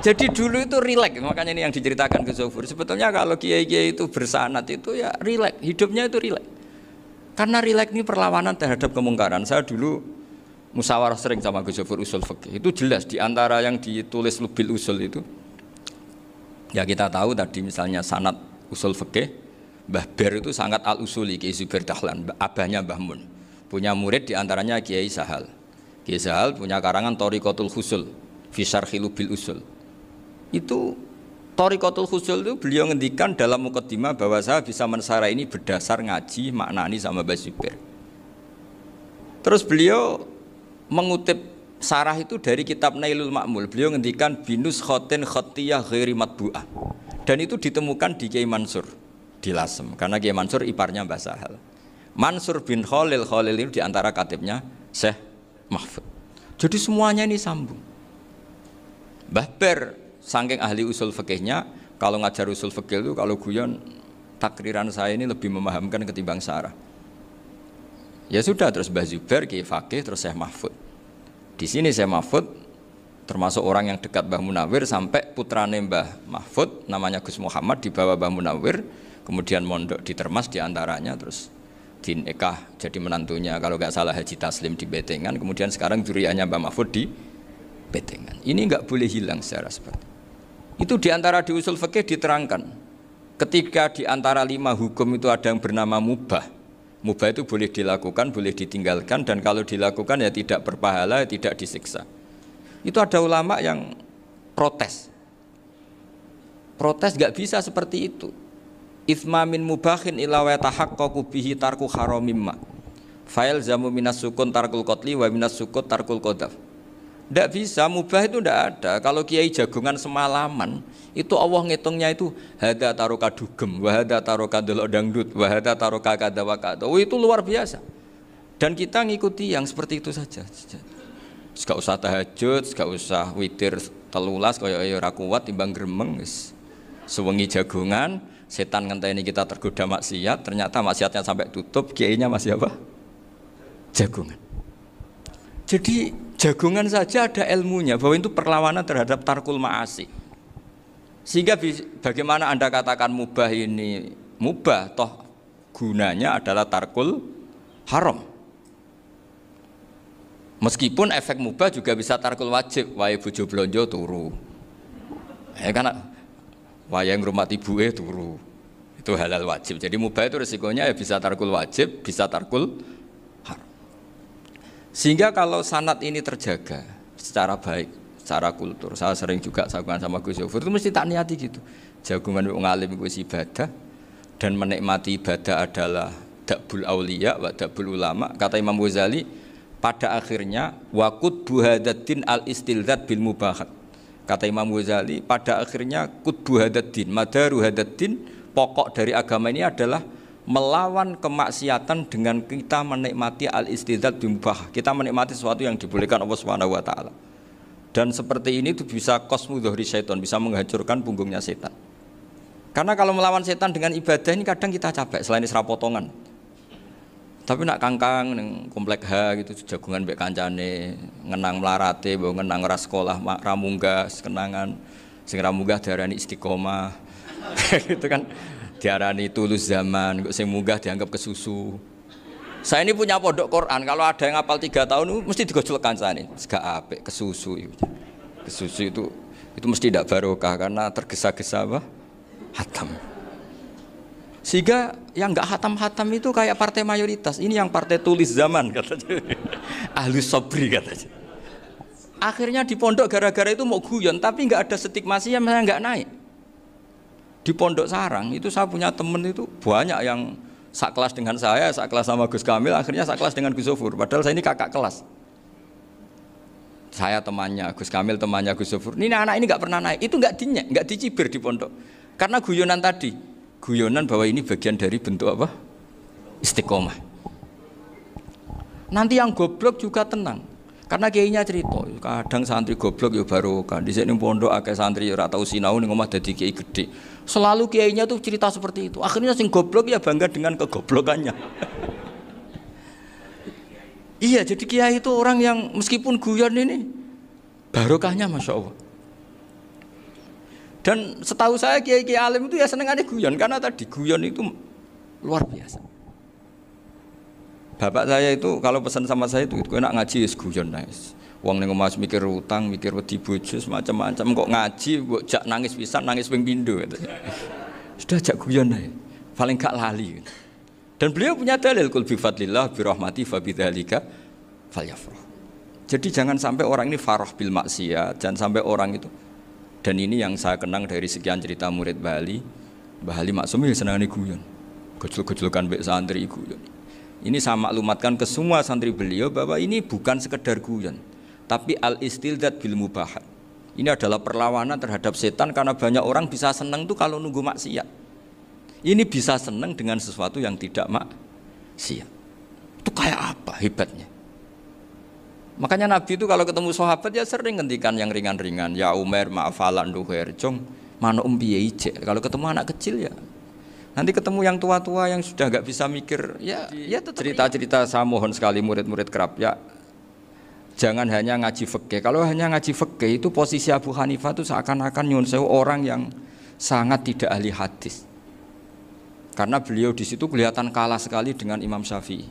Jadi dulu itu rileks, makanya ini yang diceritakan ke Zofur. Sebetulnya kalau kiai-kiai itu bersanad itu ya rileks, hidupnya itu rileks. Karena rileks ini perlawanan terhadap kemungkaran. Saya dulu musyawarah sering sama Gus Zofur usul fikih. Itu jelas di antara yang ditulis Lubil Usul itu. Ya kita tahu tadi misalnya sanad usul fikih, Mbah Ber itu sangat al-usuli Kiai Zubair Dahlan, abahnya Mbah Mun. Punya murid di antaranya Kiai Sahal. Kiai Sahal punya karangan Thariqatul Husul fi Syarhi Lubil Usul. Itu Thariqatul Husul itu beliau ngendikan dalam mukaddimah bahwa saya bisa mensarah ini berdasar ngaji maknani sama Mbah Zubair. Terus beliau mengutip sarah itu dari kitab Nailul Ma'mul. Beliau ngendikan binus khotin khatiyah ghairi matbu'ah. Dan itu ditemukan di Kiai Mansur di Lasem. Karena Kiai Mansur iparnya Mbah Sahal. Mansur bin Khalil itu diantara katibnya Syekh mahfud. Jadi semuanya ini sambung. Mbah Ber saking ahli usul fikihnya, kalau ngajar usul fikih itu kalau guyon takriran saya ini lebih memahamkan ketimbang Sarah. Ya sudah, terus Mbah Zubair Kiai Fakih, terus Syekh Mahfud. Di sini Syekh Mahfud termasuk orang yang dekat Mbah Munawir, sampai putrane Mbah Mahfud namanya Gus Muhammad dibawa Mbah Munawir, kemudian mondok di Termas diantaranya, terus dinikah jadi menantunya kalau nggak salah Haji Taslim di Betengan, kemudian sekarang juriannya Mbah Mahfud di Betengan. Ini nggak boleh hilang secara seperti itu. Diantara di usul fikih diterangkan, ketika diantara 5 hukum itu ada yang bernama mubah. Mubah itu boleh dilakukan, boleh ditinggalkan, dan kalau dilakukan ya tidak berpahala, tidak disiksa. Itu ada ulama yang protes. Protes nggak bisa seperti itu. Itsma min mubahin ila wa tahaqqaqu bihi tarku haramimma. Fa'il zamu minas sukun tarkul qatli wa minas sukut tarkul qadaf. Tidak bisa, mubah itu tidak ada. Kalau kiai jagongan semalaman, itu Allah ngitungnya itu hada taroka dugem, wahada taroka delok dangdut, wahada taroka kada wa kada. Oh, itu luar biasa. Dan kita ngikuti yang seperti itu saja. Gak usah tahajud, gak usah witir telulas kaya ora kuat timbang gremeng wis. Sewengi jagongan, setan ngenteni kita tergoda maksiat, ternyata maksiatnya sampai tutup, kiainya masih apa? Jagongan. Jadi jagongan saja ada ilmunya bahwa itu perlawanan terhadap tarkul ma'asi. Sehingga bagaimana Anda katakan mubah ini mubah, toh gunanya adalah tarkul haram. Meskipun efek mubah juga bisa tarkul wajib, wae bojo blonjo turu. Ya kan wae ngrumati ibuke turu. Itu halal wajib. Jadi mubah itu resikonya ya bisa tarkul wajib, bisa tarkul haram. Sehingga kalau sanad ini terjaga secara baik, secara kultur, saya sering juga sakuan sama Gus Yofur, itu mesti tak niati gitu. Jagungan wong alim kuwi ibadah, dan menikmati ibadah adalah dabul auliya wa dabul ulama. Kata Imam Ghazali, pada akhirnya waqud buhadatin al istilzat bil mubahat. Kata Imam Ghazali, pada akhirnya qutbu hadatin, madaru hadatin, pokok dari agama ini adalah melawan kemaksiatan dengan kita menikmati al-istidzat bimubah. Kita menikmati sesuatu yang dibolehkan Allah Subhanahu wa taala. Dan seperti ini itu bisa qasmu dhuhri syaitan, bisa menghancurkan punggungnya setan. Karena kalau melawan setan dengan ibadah ini kadang kita capek selain isra potongan. Tapi nak kangkang ning komplek H gitu jagungan mbek kancane, ngenang melarate, mbok ngenang ora sekolah, ra munggah kenangan. Sing ra munggah diarani istiqomah. Gitu kan. Diarani tulus zaman, kok sing munggah dianggap kesusu. Saya ini punya pondok Quran, kalau ada yang hafal 3 tahun mesti digojol kancane. Gak apik, kesusu itu. Kesusu itu mesti tidak barokah karena tergesa-gesa apa? Hatam. Sehingga yang enggak hatam-hatam itu kayak partai mayoritas. Ini yang partai tulis zaman katanya. Ahlus sabri katanya. Akhirnya di pondok gara-gara itu mau guyon, tapi enggak ada stigmasi yang enggak naik. Di Pondok Sarang itu saya punya temen itu banyak yang sekelas dengan saya, sekelas sama Gus Kamil, akhirnya sekelas dengan Gus Sofur. Padahal saya ini kakak kelas. Saya temannya Gus Kamil, temannya Gus Sofur. Ini anak ini nggak pernah naik, itu nggak dinyek, nggak dicibir di pondok. Karena guyonan tadi, guyonan bahwa ini bagian dari bentuk apa? Istiqomah. Nanti yang goblok juga tenang. Karena kiainya cerita, kadang santri goblok ya barokah. Di sini pondok akeh santri ora tau sinau ning omah dadi kiai gede. Selalu kiainya tuh cerita seperti itu. Akhirnya sing goblok ya bangga dengan kegoblokannya. Iya, jadi kiai itu orang yang meskipun guyon ini barokahnya Masya Allah. Dan setahu saya kiai-kiai alim itu ya senengannya guyon, karena tadi guyon itu luar biasa. Bapak saya itu kalau pesan sama saya itu enak ngaji wis guyon nice. Wong ning omah mikir utang, mikir wedi bojo macam-macam kok ngaji mbok jak nangis pisan, nangis ping pindho gitu. Sudah jak guyon ae. Paling gak lali. Dan beliau punya dalil kul bi fadlillah bi rahmati fa bidzalika falyafrah. Jadi jangan sampai orang ini farah bil maksiat, jangan sampai orang itu. Dan ini yang saya kenang dari sekian cerita murid Bali. Mbah Ali Maksum ya senengane guyon. Gojol-gojolkan mbek santri guyon. Ini saya maklumatkan ke semua santri beliau bahwa ini bukan sekedar guyon, tapi al-istilzat bil mubahat. Ini adalah perlawanan terhadap setan karena banyak orang bisa senang tuh kalau nunggu maksiat. Ini bisa senang dengan sesuatu yang tidak maksiat. Itu kayak apa hebatnya? Makanya Nabi itu kalau ketemu sahabat ya sering ngendikan yang ringan-ringan. Ya Umar ma'afalan duher jong mana piye ijek. Kalau ketemu anak kecil ya. Nanti ketemu yang tua-tua yang sudah nggak bisa mikir ya cerita-cerita. Saya mohon sekali murid-murid kerap ya. Jangan hanya ngaji fikih. Kalau hanya ngaji fikih itu posisi Abu Hanifah itu seakan-akan nyuwun sewu orang yang sangat tidak ahli hadis. Karena beliau di situ kelihatan kalah sekali dengan Imam Syafi'i.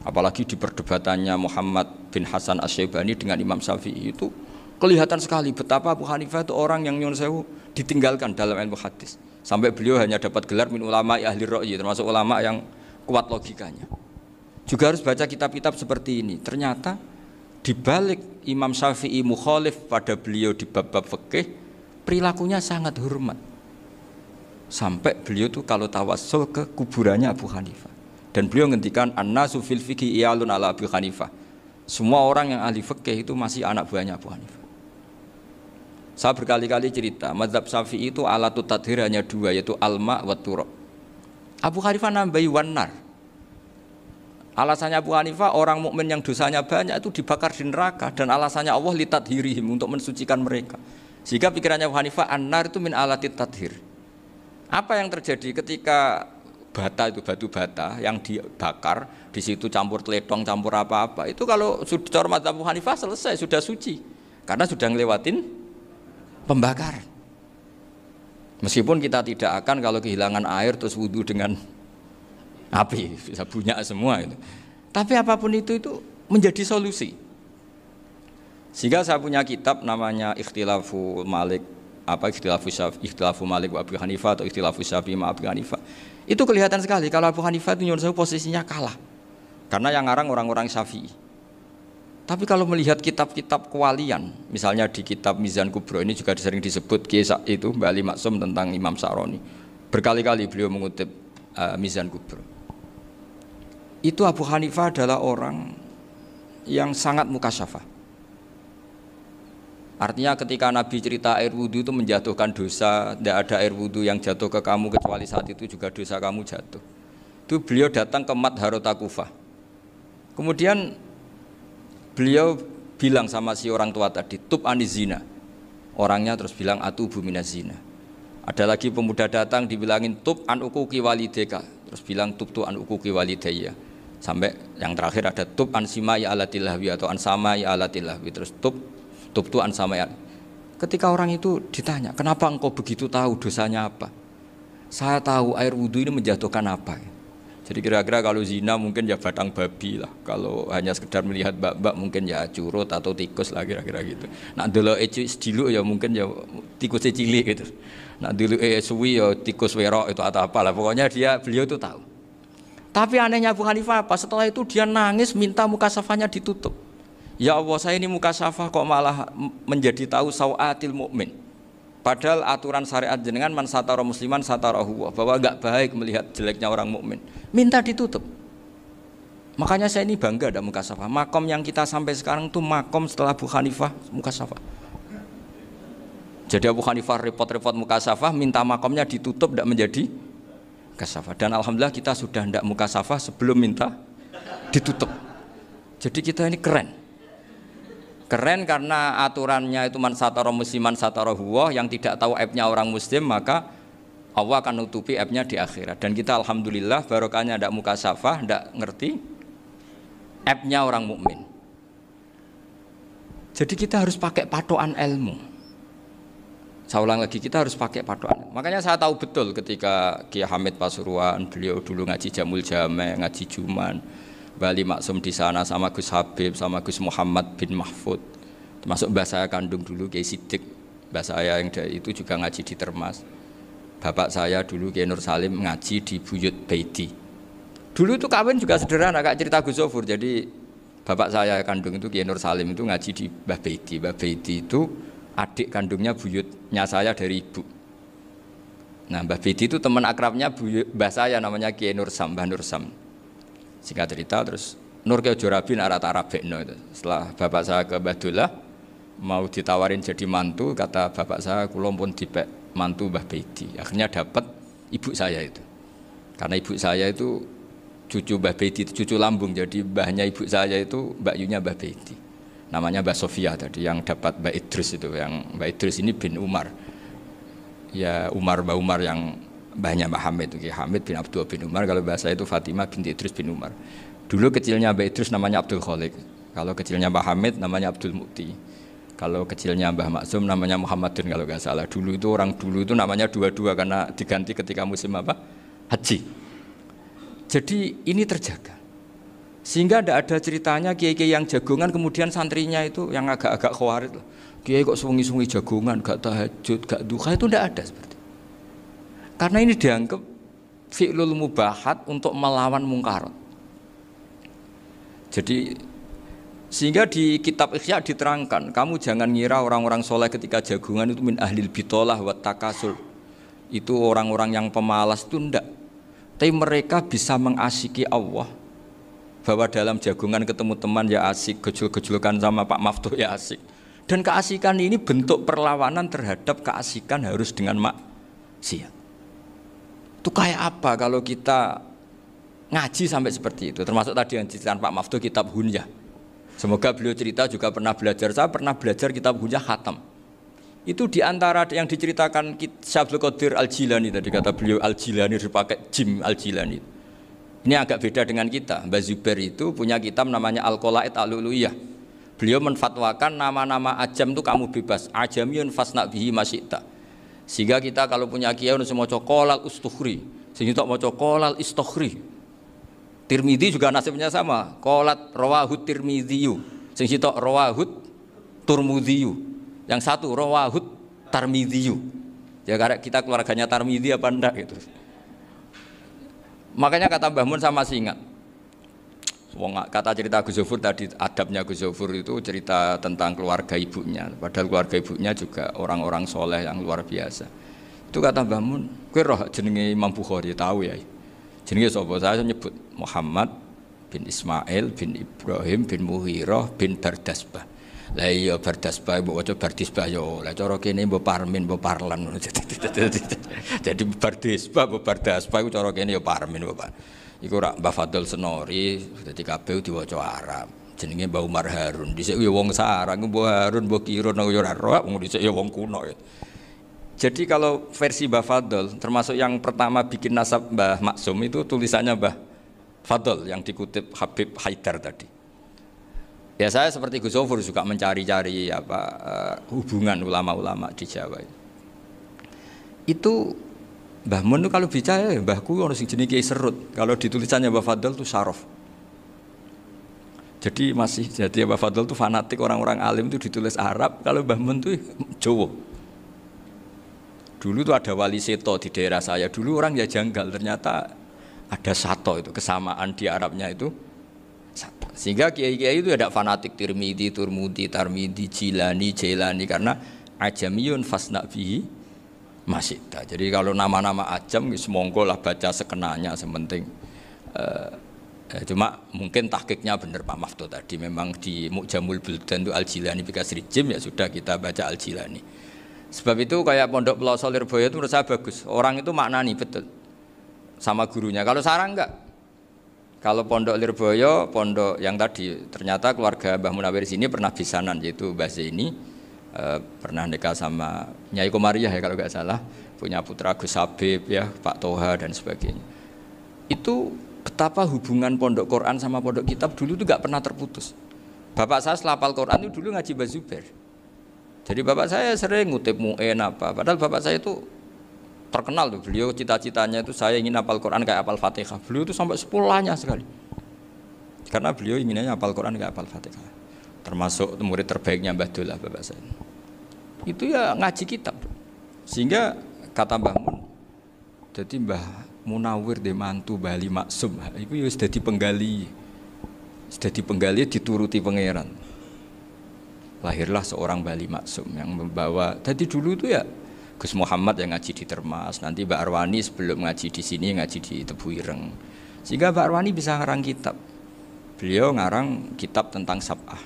Apalagi di perdebatannya Muhammad bin Hasan Asy-Syaibani dengan Imam Syafi'i itu kelihatan sekali betapa Abu Hanifah itu orang yang nyuwun sewu ditinggalkan dalam ilmu hadis. Sampai beliau hanya dapat gelar min ulama ahli ra'yi, termasuk ulama yang kuat logikanya. Juga harus baca kitab-kitab seperti ini. Ternyata di balik Imam Syafi'i mukhalif pada beliau di bab-bab fikih, perilakunya sangat hormat. Sampai beliau tuh kalau tawassul ke kuburannya Abu Hanifah. Dan beliau ngendikan an-nasu fil fiqhi iyalun ala Abu Hanifah. Semua orang yang ahli fikih itu masih anak buahnya Abu Hanifah. Saya berkali-kali cerita, mazhab Syafi'i itu alatut tadhir hanya dua, yaitu alma wa turab. Abu Hanifah nambahi wanar. Alasannya Abu Hanifah orang mukmin yang dosanya banyak itu dibakar di neraka, dan alasannya Allah litadhirihim, untuk mensucikan mereka. Sehingga pikirannya Abu Hanifah an-nar itu min alatit tadhir. Apa yang terjadi ketika bata itu batu bata yang dibakar, di situ campur teletong, campur apa-apa, itu kalau sudah mazhab Abu Hanifah selesai, sudah suci karena sudah ngelewatin pembakaran. Meskipun kita tidak akan kalau kehilangan air terus wudu dengan api, bisa bunyak semua itu. Tapi apapun itu menjadi solusi. Sehingga saya punya kitab namanya Ikhtilafu Malik, Ikhtilafu Malik wa Abu Hanifah atau Ikhtilafu Syafi'i ma Abu Hanifah. Itu kelihatan sekali kalau Abu Hanifah itu nyuruh saya posisinya kalah. Karena yang ngarang orang-orang Syafi'i. Tapi kalau melihat kitab-kitab kewalian, misalnya di kitab Mizan Kubro ini juga sering disebut kisah itu Mbak Ali Maksum tentang Imam Sa'roni. Berkali-kali beliau mengutip Mizan Kubro. Itu Abu Hanifah adalah orang yang sangat mukasyafah. Artinya ketika Nabi cerita air wudhu itu menjatuhkan dosa, tidak ada air wudhu yang jatuh ke kamu kecuali saat itu juga dosa kamu jatuh. Itu beliau datang ke Madharota Kufah. Kemudian beliau bilang sama si orang tua tadi, tub anizina. Orangnya terus bilang atubu minazina. Ada lagi pemuda datang dibilangin tub an ukuki walideka, terus bilang tub tu an ukuki walidaya. Sampai yang terakhir ada tub an simai alatilahwi atau an samai alatilahwi, terus tub tu an samai. Ketika orang itu ditanya, kenapa engkau begitu tahu dosanya apa? Saya tahu air wudhu ini menjatuhkan apa. Jadi kira-kira kalau zina mungkin ya batang babi lah. Kalau hanya sekedar melihat bak-bak mungkin ya curut atau tikus lah kira-kira gitu. Nak dulu sediluk ya mungkin ya tikus cilik gitu. Nak dulu suwi ya tikus werok itu atau apalah. Pokoknya beliau itu tahu. Tapi anehnya Abu Hanifah apa? Setelah itu dia nangis minta mukasafahnya ditutup. Ya Allah, saya ini mukasafah kok malah menjadi tahu sawatil mukmin. Padahal aturan syariat jenengan man satara musliman satarahu, bahwa enggak baik melihat jeleknya orang mukmin. Minta ditutup. Makanya saya ini bangga ada mukasafah. Makom yang kita sampai sekarang itu makom setelah Abu Hanifah mukasafah. Jadi Abu Hanifah repot-repot mukasafah, minta makomnya ditutup tidak menjadi mukasafah. Dan alhamdulillah kita sudah tidak mukasafah sebelum minta ditutup. Jadi kita ini keren. Keren karena aturannya itu man satara musliman satara huwa, yang tidak tahu aibnya orang muslim maka Allah akan nutupi aibnya di akhirat. Dan kita alhamdulillah barokahnya tidak mukasafah, tidak ngerti aibnya orang mukmin. Jadi kita harus pakai patokan ilmu. Saya ulang lagi, kita harus pakai patokan. Makanya saya tahu betul ketika Kiai Hamid Pasuruan, beliau dulu ngaji Jamul Jame, ngaji Juman, Bali Maksum di sana sama Gus Habib, sama Gus Muhammad bin Mahfud, termasuk mbah saya kandung dulu Kiai Sidik, mbah saya yang itu juga ngaji di Termas. Bapak saya dulu Kiai Nur Salim ngaji di Buyut Baiti. Dulu itu kawin juga sederhana, kayak cerita Gus Zofur. Jadi bapak saya kandung itu Kiai Nur Salim itu ngaji di Mbah Baiti. Mbah Baiti itu adik kandungnya buyutnya saya dari ibu. Nah Mbah Baiti itu teman akrabnya mbah saya namanya Kiai Nur Sam, Mbah Nur Sam. Singkat cerita terus Nur Kiai Jorabi nak rata rabekno itu. Setelah bapak saya ke Badullah mau ditawarin jadi mantu, kata bapak saya kula pun dipek mantu Mbah Baiti. Akhirnya dapat ibu saya itu. Karena ibu saya itu cucu Mbah Bedi, cucu lambung. Jadi mbahnya ibu saya itu Mbak Yunya Mbah Bedi. Namanya Mbak Sofia tadi yang dapat Mbak Idris itu. Yang Mbak Idris ini bin Umar. Ya Mbak Umar yang mbahnya Mbak Hamid. Hamid bin Abdul bin Umar. Kalau bahasa itu Fatimah binti Idris bin Umar. Dulu kecilnya Mbak Idris namanya Abdul Khalik. Kalau kecilnya Mbak Hamid namanya Abdul Mukti. Kalau kecilnya Mbah Maksum namanya Muhammadun kalau nggak salah. Dulu itu orang dulu itu namanya dua-dua karena diganti ketika musim apa? Haji. Jadi ini terjaga. Sehingga tidak ada ceritanya kiai-kiai yang jagongan kemudian santrinya itu yang agak-agak khawarit. Kiai kok sungi-sungi jagongan, gak tahajud, gak duha, itu tidak ada seperti itu. Karena ini dianggap fi'lul mubahat untuk melawan mungkarat. Jadi sehingga di kitab Ihya diterangkan, kamu jangan ngira orang-orang soleh ketika jagungan itu min ahlil bitolah wa takasul. Itu orang-orang yang pemalas itu enggak. Tapi mereka bisa mengasyiki Allah. Bahwa dalam jagungan ketemu teman ya asik, gejul-gejulkan sama Pak Maftuh ya asik. Dan keasikan ini bentuk perlawanan terhadap keasikan harus dengan maksiat. Itu kayak apa kalau kita ngaji sampai seperti itu? Termasuk tadi yang diceritakan Pak Maftuh kitab Hunyah. Semoga beliau cerita juga pernah belajar. Saya pernah belajar kitab Hunyah khatam. Itu diantara yang diceritakan Syabdul Qadir Al-Jilani tadi kata beliau Al-Jilani dipakai Jim Al-Jilani. Ini agak beda dengan kita. Mbah Zubair itu punya kitab namanya Al-Qolaid Al-Uluiyah. Beliau menfatwakan nama-nama ajam itu kamu bebas. Ajamiyun fasna bihi masyita. Sehingga kita kalau punya kiai harus mau qolal ustukhri. Sehingga tak mau qolal istukhri. Tirmidzi juga nasibnya sama. Qolat rawahut Tirmidziyu. Sing sitok rawahut Turmudziyu. Yang satu rawahut Tarmidziyu. Ya karena kita keluarganya Tarmidzi apa enggak gitu. Makanya kata Mbah Mun sama masih ingat. Kata cerita Gus Zofur tadi adabnya Gus Zofur itu cerita tentang keluarga ibunya. Padahal keluarga ibunya juga orang-orang soleh yang luar biasa. Itu kata Mbah Mun, kowe roh jenenge Imam Bukhari tahu ya. Jenenge sapa? Saya nyebut Muhammad bin Ismail bin Ibrahim bin Muhirah bin Bardasbah. Lah iya Bardasbah mbok waca Bardisbah yo. Lah cara kene mbok Parmin mbok Parlan ngono. Jadi Bardisbah mbok Bardasbah iku cara kene yo Parmin mbok. Iku rak Mbah Fadl Senori dadi kabeh diwaca Arab. Jenenge Mbah Umar Harun. Dhisik yo wong sarang mbok Harun mbok Kirun yo ora roh wong dhisik yo wong kuno. Jadi kalau versi Mbah Fadl, termasuk yang pertama bikin nasab Mbah Maksum itu tulisannya Mbah Fadl yang dikutip Habib Haidar tadi. Ya saya seperti Gus Zofur juga mencari-cari hubungan ulama-ulama di Jawa. Itu Mbah Mun itu kalau bicara ya Mbahku orang sing jenenge Kiai Serut. Kalau ditulisannya Mbah Fadl itu Syaraf. Jadi Mbah Fadl itu fanatik orang-orang alim itu ditulis Arab, kalau Mbah Mun itu Jawa. Dulu tuh ada wali seto di daerah saya. Dulu orang ya janggal, ternyata ada sato itu, kesamaan di Arabnya itu sato. Sehingga kiai-kiai itu ada fanatik Tirmidzi, Turmudi, Tarmidi, Jilani, Jailani karena ajamiyun fasna bihi masyita. Jadi kalau nama-nama ajam semongko lah baca sekenanya sementing. Cuma mungkin tahqiqnya benar Pak Maftuh tadi, memang di Mu'jamul Buldan itu Al-Jilani bikasri jim, ya sudah kita baca Al-Jilani. Sebab itu kayak Pondok Pelosok Lirboyo itu menurut saya bagus. Orang itu maknani betul sama gurunya. Kalau sarang enggak. Kalau Pondok Lirboyo, pondok yang tadi ternyata keluarga Mbah Munawir sini pernah bisanan, yaitu Mbah Zaini pernah nikah sama Nyai Komariah ya kalau enggak salah, punya putra Gus Habib ya, Pak Toha dan sebagainya. Itu betapa hubungan pondok Quran sama pondok kitab dulu itu enggak pernah terputus. Bapak saya setelah hafal Quran itu dulu ngaji Mbah Zubair. Jadi bapak saya sering ngutip mu'en apa, padahal bapak saya itu terkenal tuh, beliau cita-citanya itu saya ingin hafal Quran kayak hafal Fatihah. Beliau itu sampai sepulahnya sekali. Karena beliau inginnya hafal Quran kayak hafal Fatihah. Termasuk murid terbaiknya Mbah Dullah bapak saya. Itu ya ngaji kitab. Sehingga kata Mbah Mun, jadi Mbah Munawir de mantu Bali Maksum, itu ya sudah dipenggali. Sudah dipenggali dituruti pangeran. Lahirlah seorang Bali Maksum yang membawa. Tadi dulu itu ya Gus Muhammad yang ngaji di Termas, nanti Mbak Arwani sebelum ngaji di sini ngaji di Tebu Ireng. Sehingga Mbak Arwani bisa ngarang kitab. Beliau ngarang kitab tentang Sab'ah.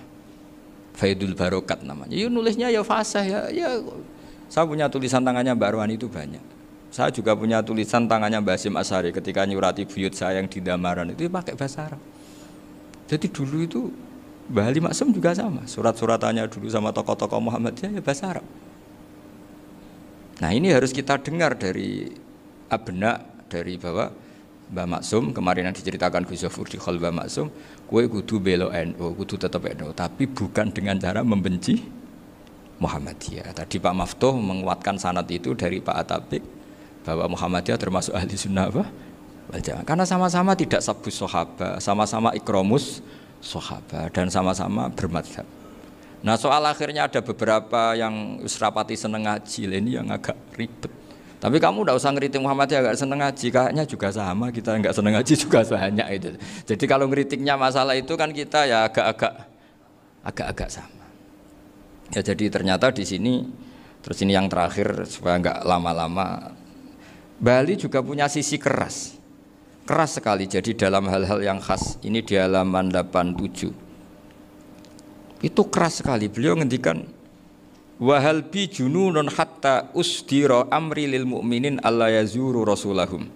Faidul Barokat namanya. Ya nulisnya ya fasih ya. Saya punya tulisan tangannya Mbak Arwani itu banyak. Saya juga punya tulisan tangannya Mbah Hasyim Asy'ari ketika nyurati buyut saya yang di Damaran itu pakai bahasa Arab. Jadi dulu itu Mbah Ali Maksum juga sama, surat-suratannya dulu sama tokoh-tokoh Muhammadiyah ya bahasa Arab. Nah ini harus kita dengar dari abna, dari bahwa Mbah Maksum kemarin yang diceritakan Gus Zafur di Khol Mbah Maksum, kue kudu belo NU, kudu tetap NU, tapi bukan dengan cara membenci Muhammadiyah. Tadi Pak Maftuh menguatkan sanad itu dari Pak Atabik bahwa Muhammadiyah termasuk ahli sunnah wal jamaah karena sama-sama tidak sabus sahabat, sama-sama ikromus sahabat dan sama-sama bermadhab. Nah soal akhirnya ada beberapa yang rapati seneng ngaji ini yang agak ribet. Tapi kamu tidak usah ngeritik Muhammadiyah agak seneng ngaji, kayaknya juga sama kita nggak seneng ngaji juga banyak itu. Jadi kalau ngeritiknya masalah itu kan kita ya agak-agak sama. Ya jadi ternyata di sini terus ini yang terakhir supaya nggak lama-lama. Bali juga punya sisi keras sekali. Jadi dalam hal-hal yang khas ini di halaman 87 itu keras sekali. Beliau ngendikan wahal bi jununun hatta usdira amri lil mu'minin alla yazuru rasulahum.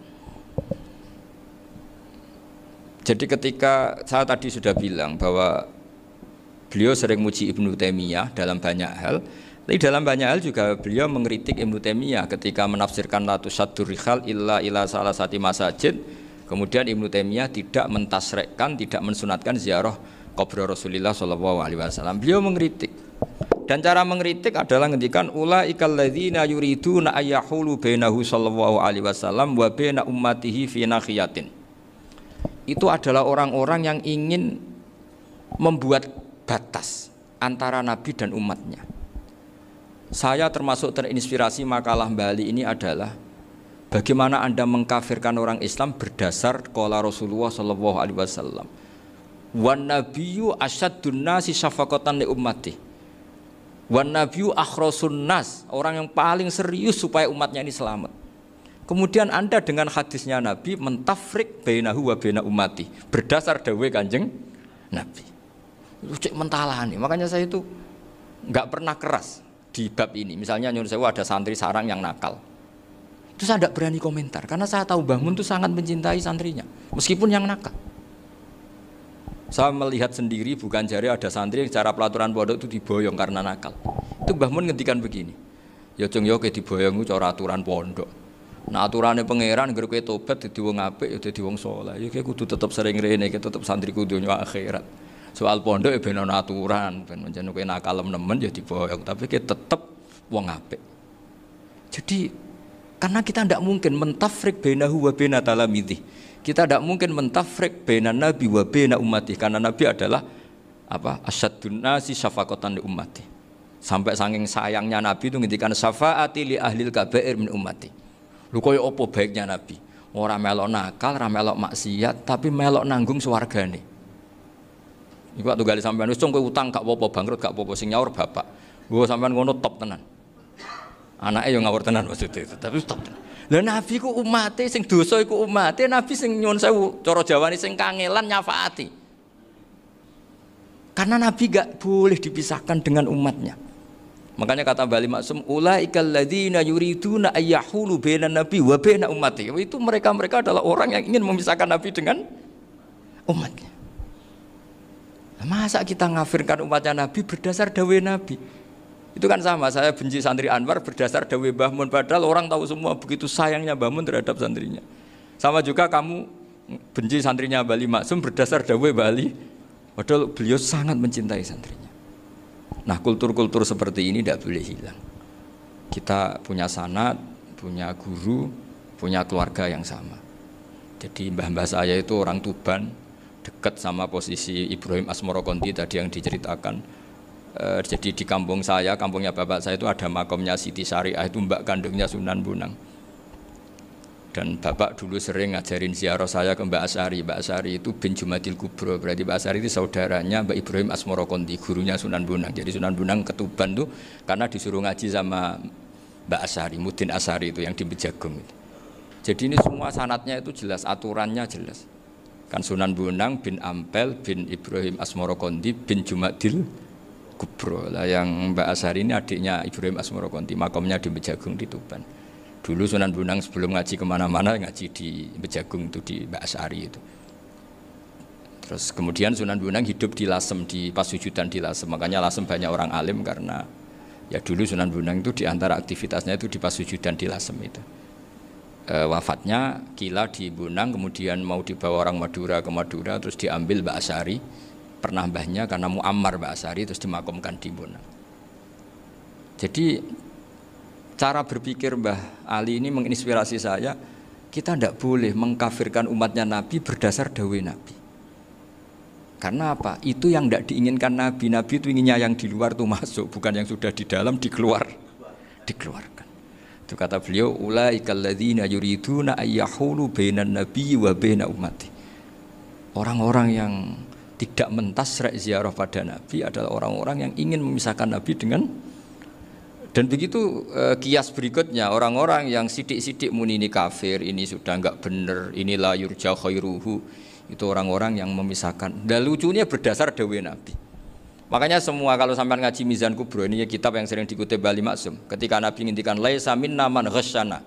Jadi ketika saya tadi sudah bilang bahwa beliau sering muji Ibnu Taimiyah dalam banyak hal. Tapi dalam banyak hal juga beliau mengkritik Ibnu Taimiyah ketika menafsirkan la tusaddur rihal illa ila salasati masajid. Kemudian Ibnu Taimiyah tidak mentasrekkan, tidak mensunatkan ziarah kubur Rasulullah SAW. Beliau mengkritik. Dan cara mengkritik adalah ngendikan ulaikal ladzina yuriduna ayyahulu bainahu sallallahu alaihi wasallam wa baina ummatihi fi nakhiyatin. Itu adalah orang-orang yang ingin membuat batas antara Nabi dan umatnya. Saya termasuk terinspirasi makalah Bali ini adalah bagaimana Anda mengkafirkan orang Islam berdasar qala Rasulullah sallallahu alaihi wasallam. Wan nabiyyu asyaddun nasi syafaqatan li ummati. Wan nabiyyu akhrasun nas, orang yang paling serius supaya umatnya ini selamat. Kemudian Anda dengan hadisnya Nabi mentafrik bainahu wa baina ummati berdasar dawuh Kanjeng Nabi. Itu cek mentalani. Makanya saya itu enggak pernah keras di bab ini. Misalnya nyuruh saya ada santri sarang yang nakal. Itu saya tidak berani komentar karena saya tahu Mbah Mun itu sangat mencintai santrinya meskipun yang nakal. Saya melihat sendiri bukan jari ada santri yang cara pelaturan pondok itu diboyong karena nakal. Itu Mbah Mun ngendikan begini. Ya jeng yo ke diboyong itu cara aturan pondok. Nah aturannya pangeran ngger kowe tobat dadi wong apik ya dadi wong saleh. Ya kowe kudu tetep sering rene, tetep santriku donya akhirat. Soal pondok ya ben ana aturan, ben pancen kowe nakal nemen ya diboyong, tapi kowe tetep wong apik. Jadi karena kita tidak mungkin mentafrik bainahu wa baina talamidhi. Kita tidak mungkin mentafrik baina nabi wa baina ummati karena nabi adalah apa? Asyaddun nasi syafaqatan li ummati. Sampai saking sayangnya nabi itu ngendikan syafaati li ahlil kabair min ummati. Lho koyo apa baiknya nabi? Ora melok nakal, ora melok maksiat, tapi melok nanggung swargane. Iku waktu gali sampean wis kowe utang gak apa-apa, bangkrut gak apa-apa, sing nyaur bapak. Gua sampean ngono top tenan. Anake yo ngawur tenan maksudnya itu, tapi top tenan. Lah nabi ku umate sing dosa iku umate, nabi sing nyuwun sewu, cara Jawane sing kangelan nyafaati. Karena nabi gak boleh dipisahkan dengan umatnya. Makanya kata Bali Maksum, ulaikal ladzina yuriduna ayyahulu bainan nabi wa baina ummati. Itu mereka adalah orang yang ingin memisahkan nabi dengan umatnya. Masa kita ngafirkan umatnya Nabi berdasar dawai Nabi? Itu kan sama, saya benci santri Anwar berdasar dawai Mbah Mun, padahal orang tahu semua begitu sayangnya Mbah Mun terhadap santrinya. Sama juga kamu benci santrinya Bali Maksum berdasar dawai Bali, padahal beliau sangat mencintai santrinya. Nah kultur-kultur seperti ini tidak boleh hilang. Kita punya sanad, punya guru, punya keluarga yang sama. Jadi mbah-mbah saya itu orang Tuban, dekat sama posisi Ibrahim Asmorokonti tadi yang diceritakan. Jadi di kampung saya, kampungnya bapak saya itu ada makomnya Siti Syariah, itu mbak kandungnya Sunan Bonang. Dan bapak dulu sering ngajarin ziarah saya ke Mbak Asy'ari. Mbak Asy'ari itu bin Jumadil Kubro, berarti Mbak Asy'ari itu saudaranya Mbak Ibrahim Asmorokonti, gurunya Sunan Bonang. Jadi Sunan Bonang ke Tuban tuh karena disuruh ngaji sama Mbak Asy'ari, Mudin Asy'ari itu yang di Bejagung itu. Jadi ini semua sanatnya itu jelas, aturannya jelas. Kan Sunan Bonang bin Ampel bin Ibrahim Asmorokonti bin Jumadil Kubro lah, yang Mbak Asy'ari ini adiknya Ibrahim Asmorokonti, makamnya di Bejagung di Tuban. Dulu Sunan Bonang sebelum ngaji kemana-mana ngaji di Bejagung itu di Mbak Asari itu. Terus kemudian Sunan Bonang hidup di Lasem, di Pasujudan di Lasem. Makanya Lasem banyak orang alim karena ya dulu Sunan Bonang itu di antara aktivitasnya itu di Pasujudan di Lasem itu. Wafatnya kila di Bonang, kemudian mau dibawa orang Madura ke Madura, terus diambil Mbak Asari, pernah mbahnya karena Muammar Mbak Asari, terus dimakamkan di Bonang. Jadi cara berpikir Mbah Ali ini menginspirasi saya, kita tidak boleh mengkafirkan umatnya Nabi berdasar dawuh Nabi. Karena apa? Itu yang tidak diinginkan Nabi. Nabi itu inginnya yang di luar itu masuk, bukan yang sudah di dalam dikeluarkan. Itu kata beliau, ulaikal ladzina yuriduna ayyahulu bainan nabiyyi wa baina ummati. Orang-orang yang tidak mentasra' ziarah pada Nabi adalah orang-orang yang ingin memisahkan Nabi dengan. Dan begitu kias berikutnya, orang-orang yang sidik-sidik muni ini kafir, ini sudah enggak benar, ini la yurja khairuhu, itu orang-orang yang memisahkan. Dan lucunya berdasar dawuh Nabi. Makanya semua kalau sampai ngaji Mizan Kubro, ini kitab yang sering dikutip Bali Maksum, ketika Nabi ngintikan laisa minna man ghasyana,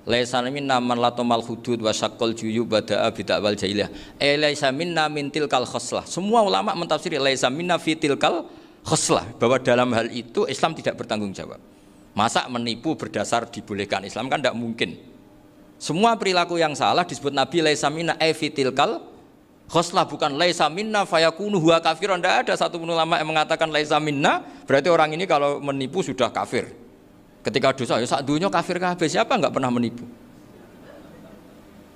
laisa minna man latomal hudud wa syaqqal juyub bada'a bid'awal jahiliyah, laisa minna min tilkal khoslah. Semua ulama mentafsiri laisa minna fi tilkal khoslah, bahwa dalam hal itu Islam tidak bertanggung jawab. Masa menipu berdasar dibolehkan Islam, kan tidak mungkin. Semua perilaku yang salah disebut Nabi laisa minna fi tilkal khoslah, bukan laisa minna fayakunu huwa kafirun. Tidak ada satu ulama yang mengatakan laisa minna berarti orang ini kalau menipu sudah kafir. Ketika dosa ya sak dunya kafir kabeh. Siapa enggak pernah menipu?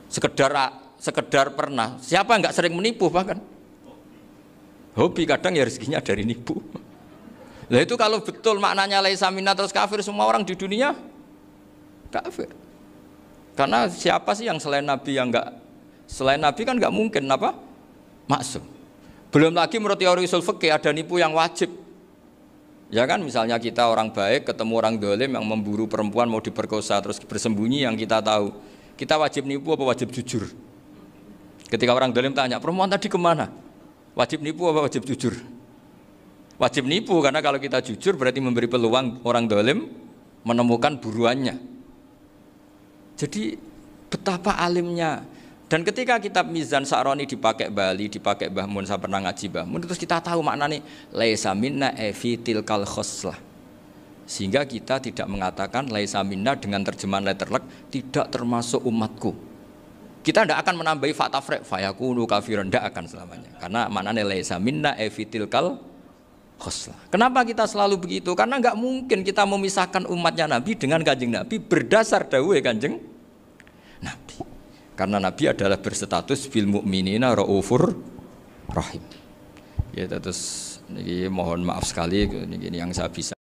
Sekedar pernah. Siapa enggak sering menipu bahkan? Hobi kadang ya rezekinya dari nipu. Lah itu kalau betul maknanya laisa minna terus kafir, semua orang di dunia kafir. Karena siapa sih yang selain Nabi yang enggak, selain Nabi kan enggak mungkin apa? Maksum. Belum lagi menurut teori usul fikih ada nipu yang wajib. Ya kan, misalnya kita orang baik ketemu orang dolim yang memburu perempuan mau diperkosa terus bersembunyi yang kita tahu. Kita wajib nipu apa wajib jujur? Ketika orang dolim tanya, perempuan tadi kemana? Wajib nipu apa wajib jujur? Wajib nipu, karena kalau kita jujur berarti memberi peluang orang dolim menemukan buruannya. Jadi betapa alimnya. Dan ketika kitab Mizan Sa'roni dipakai Bali, dipakai Mbah Mun, saya pernah ngaji Mbah Mun, terus kita tahu maknanya laisa minna fi tilkal khoslah. Sehingga kita tidak mengatakan laisa minna dengan terjemahan letterlek tidak termasuk umatku. Kita tidak akan menambahi fakta frek fayakunu kafirun, tidak akan selamanya. Karena maknanya laisa minna fi tilkal khoslah. Kenapa kita selalu begitu? Karena enggak mungkin kita memisahkan umatnya Nabi dengan Kanjeng Nabi berdasar dawuh Kanjeng Nabi. Karena Nabi adalah berstatus bil mu'minina raufur rahim. Ya terus ini mohon maaf sekali ini yang saya bisa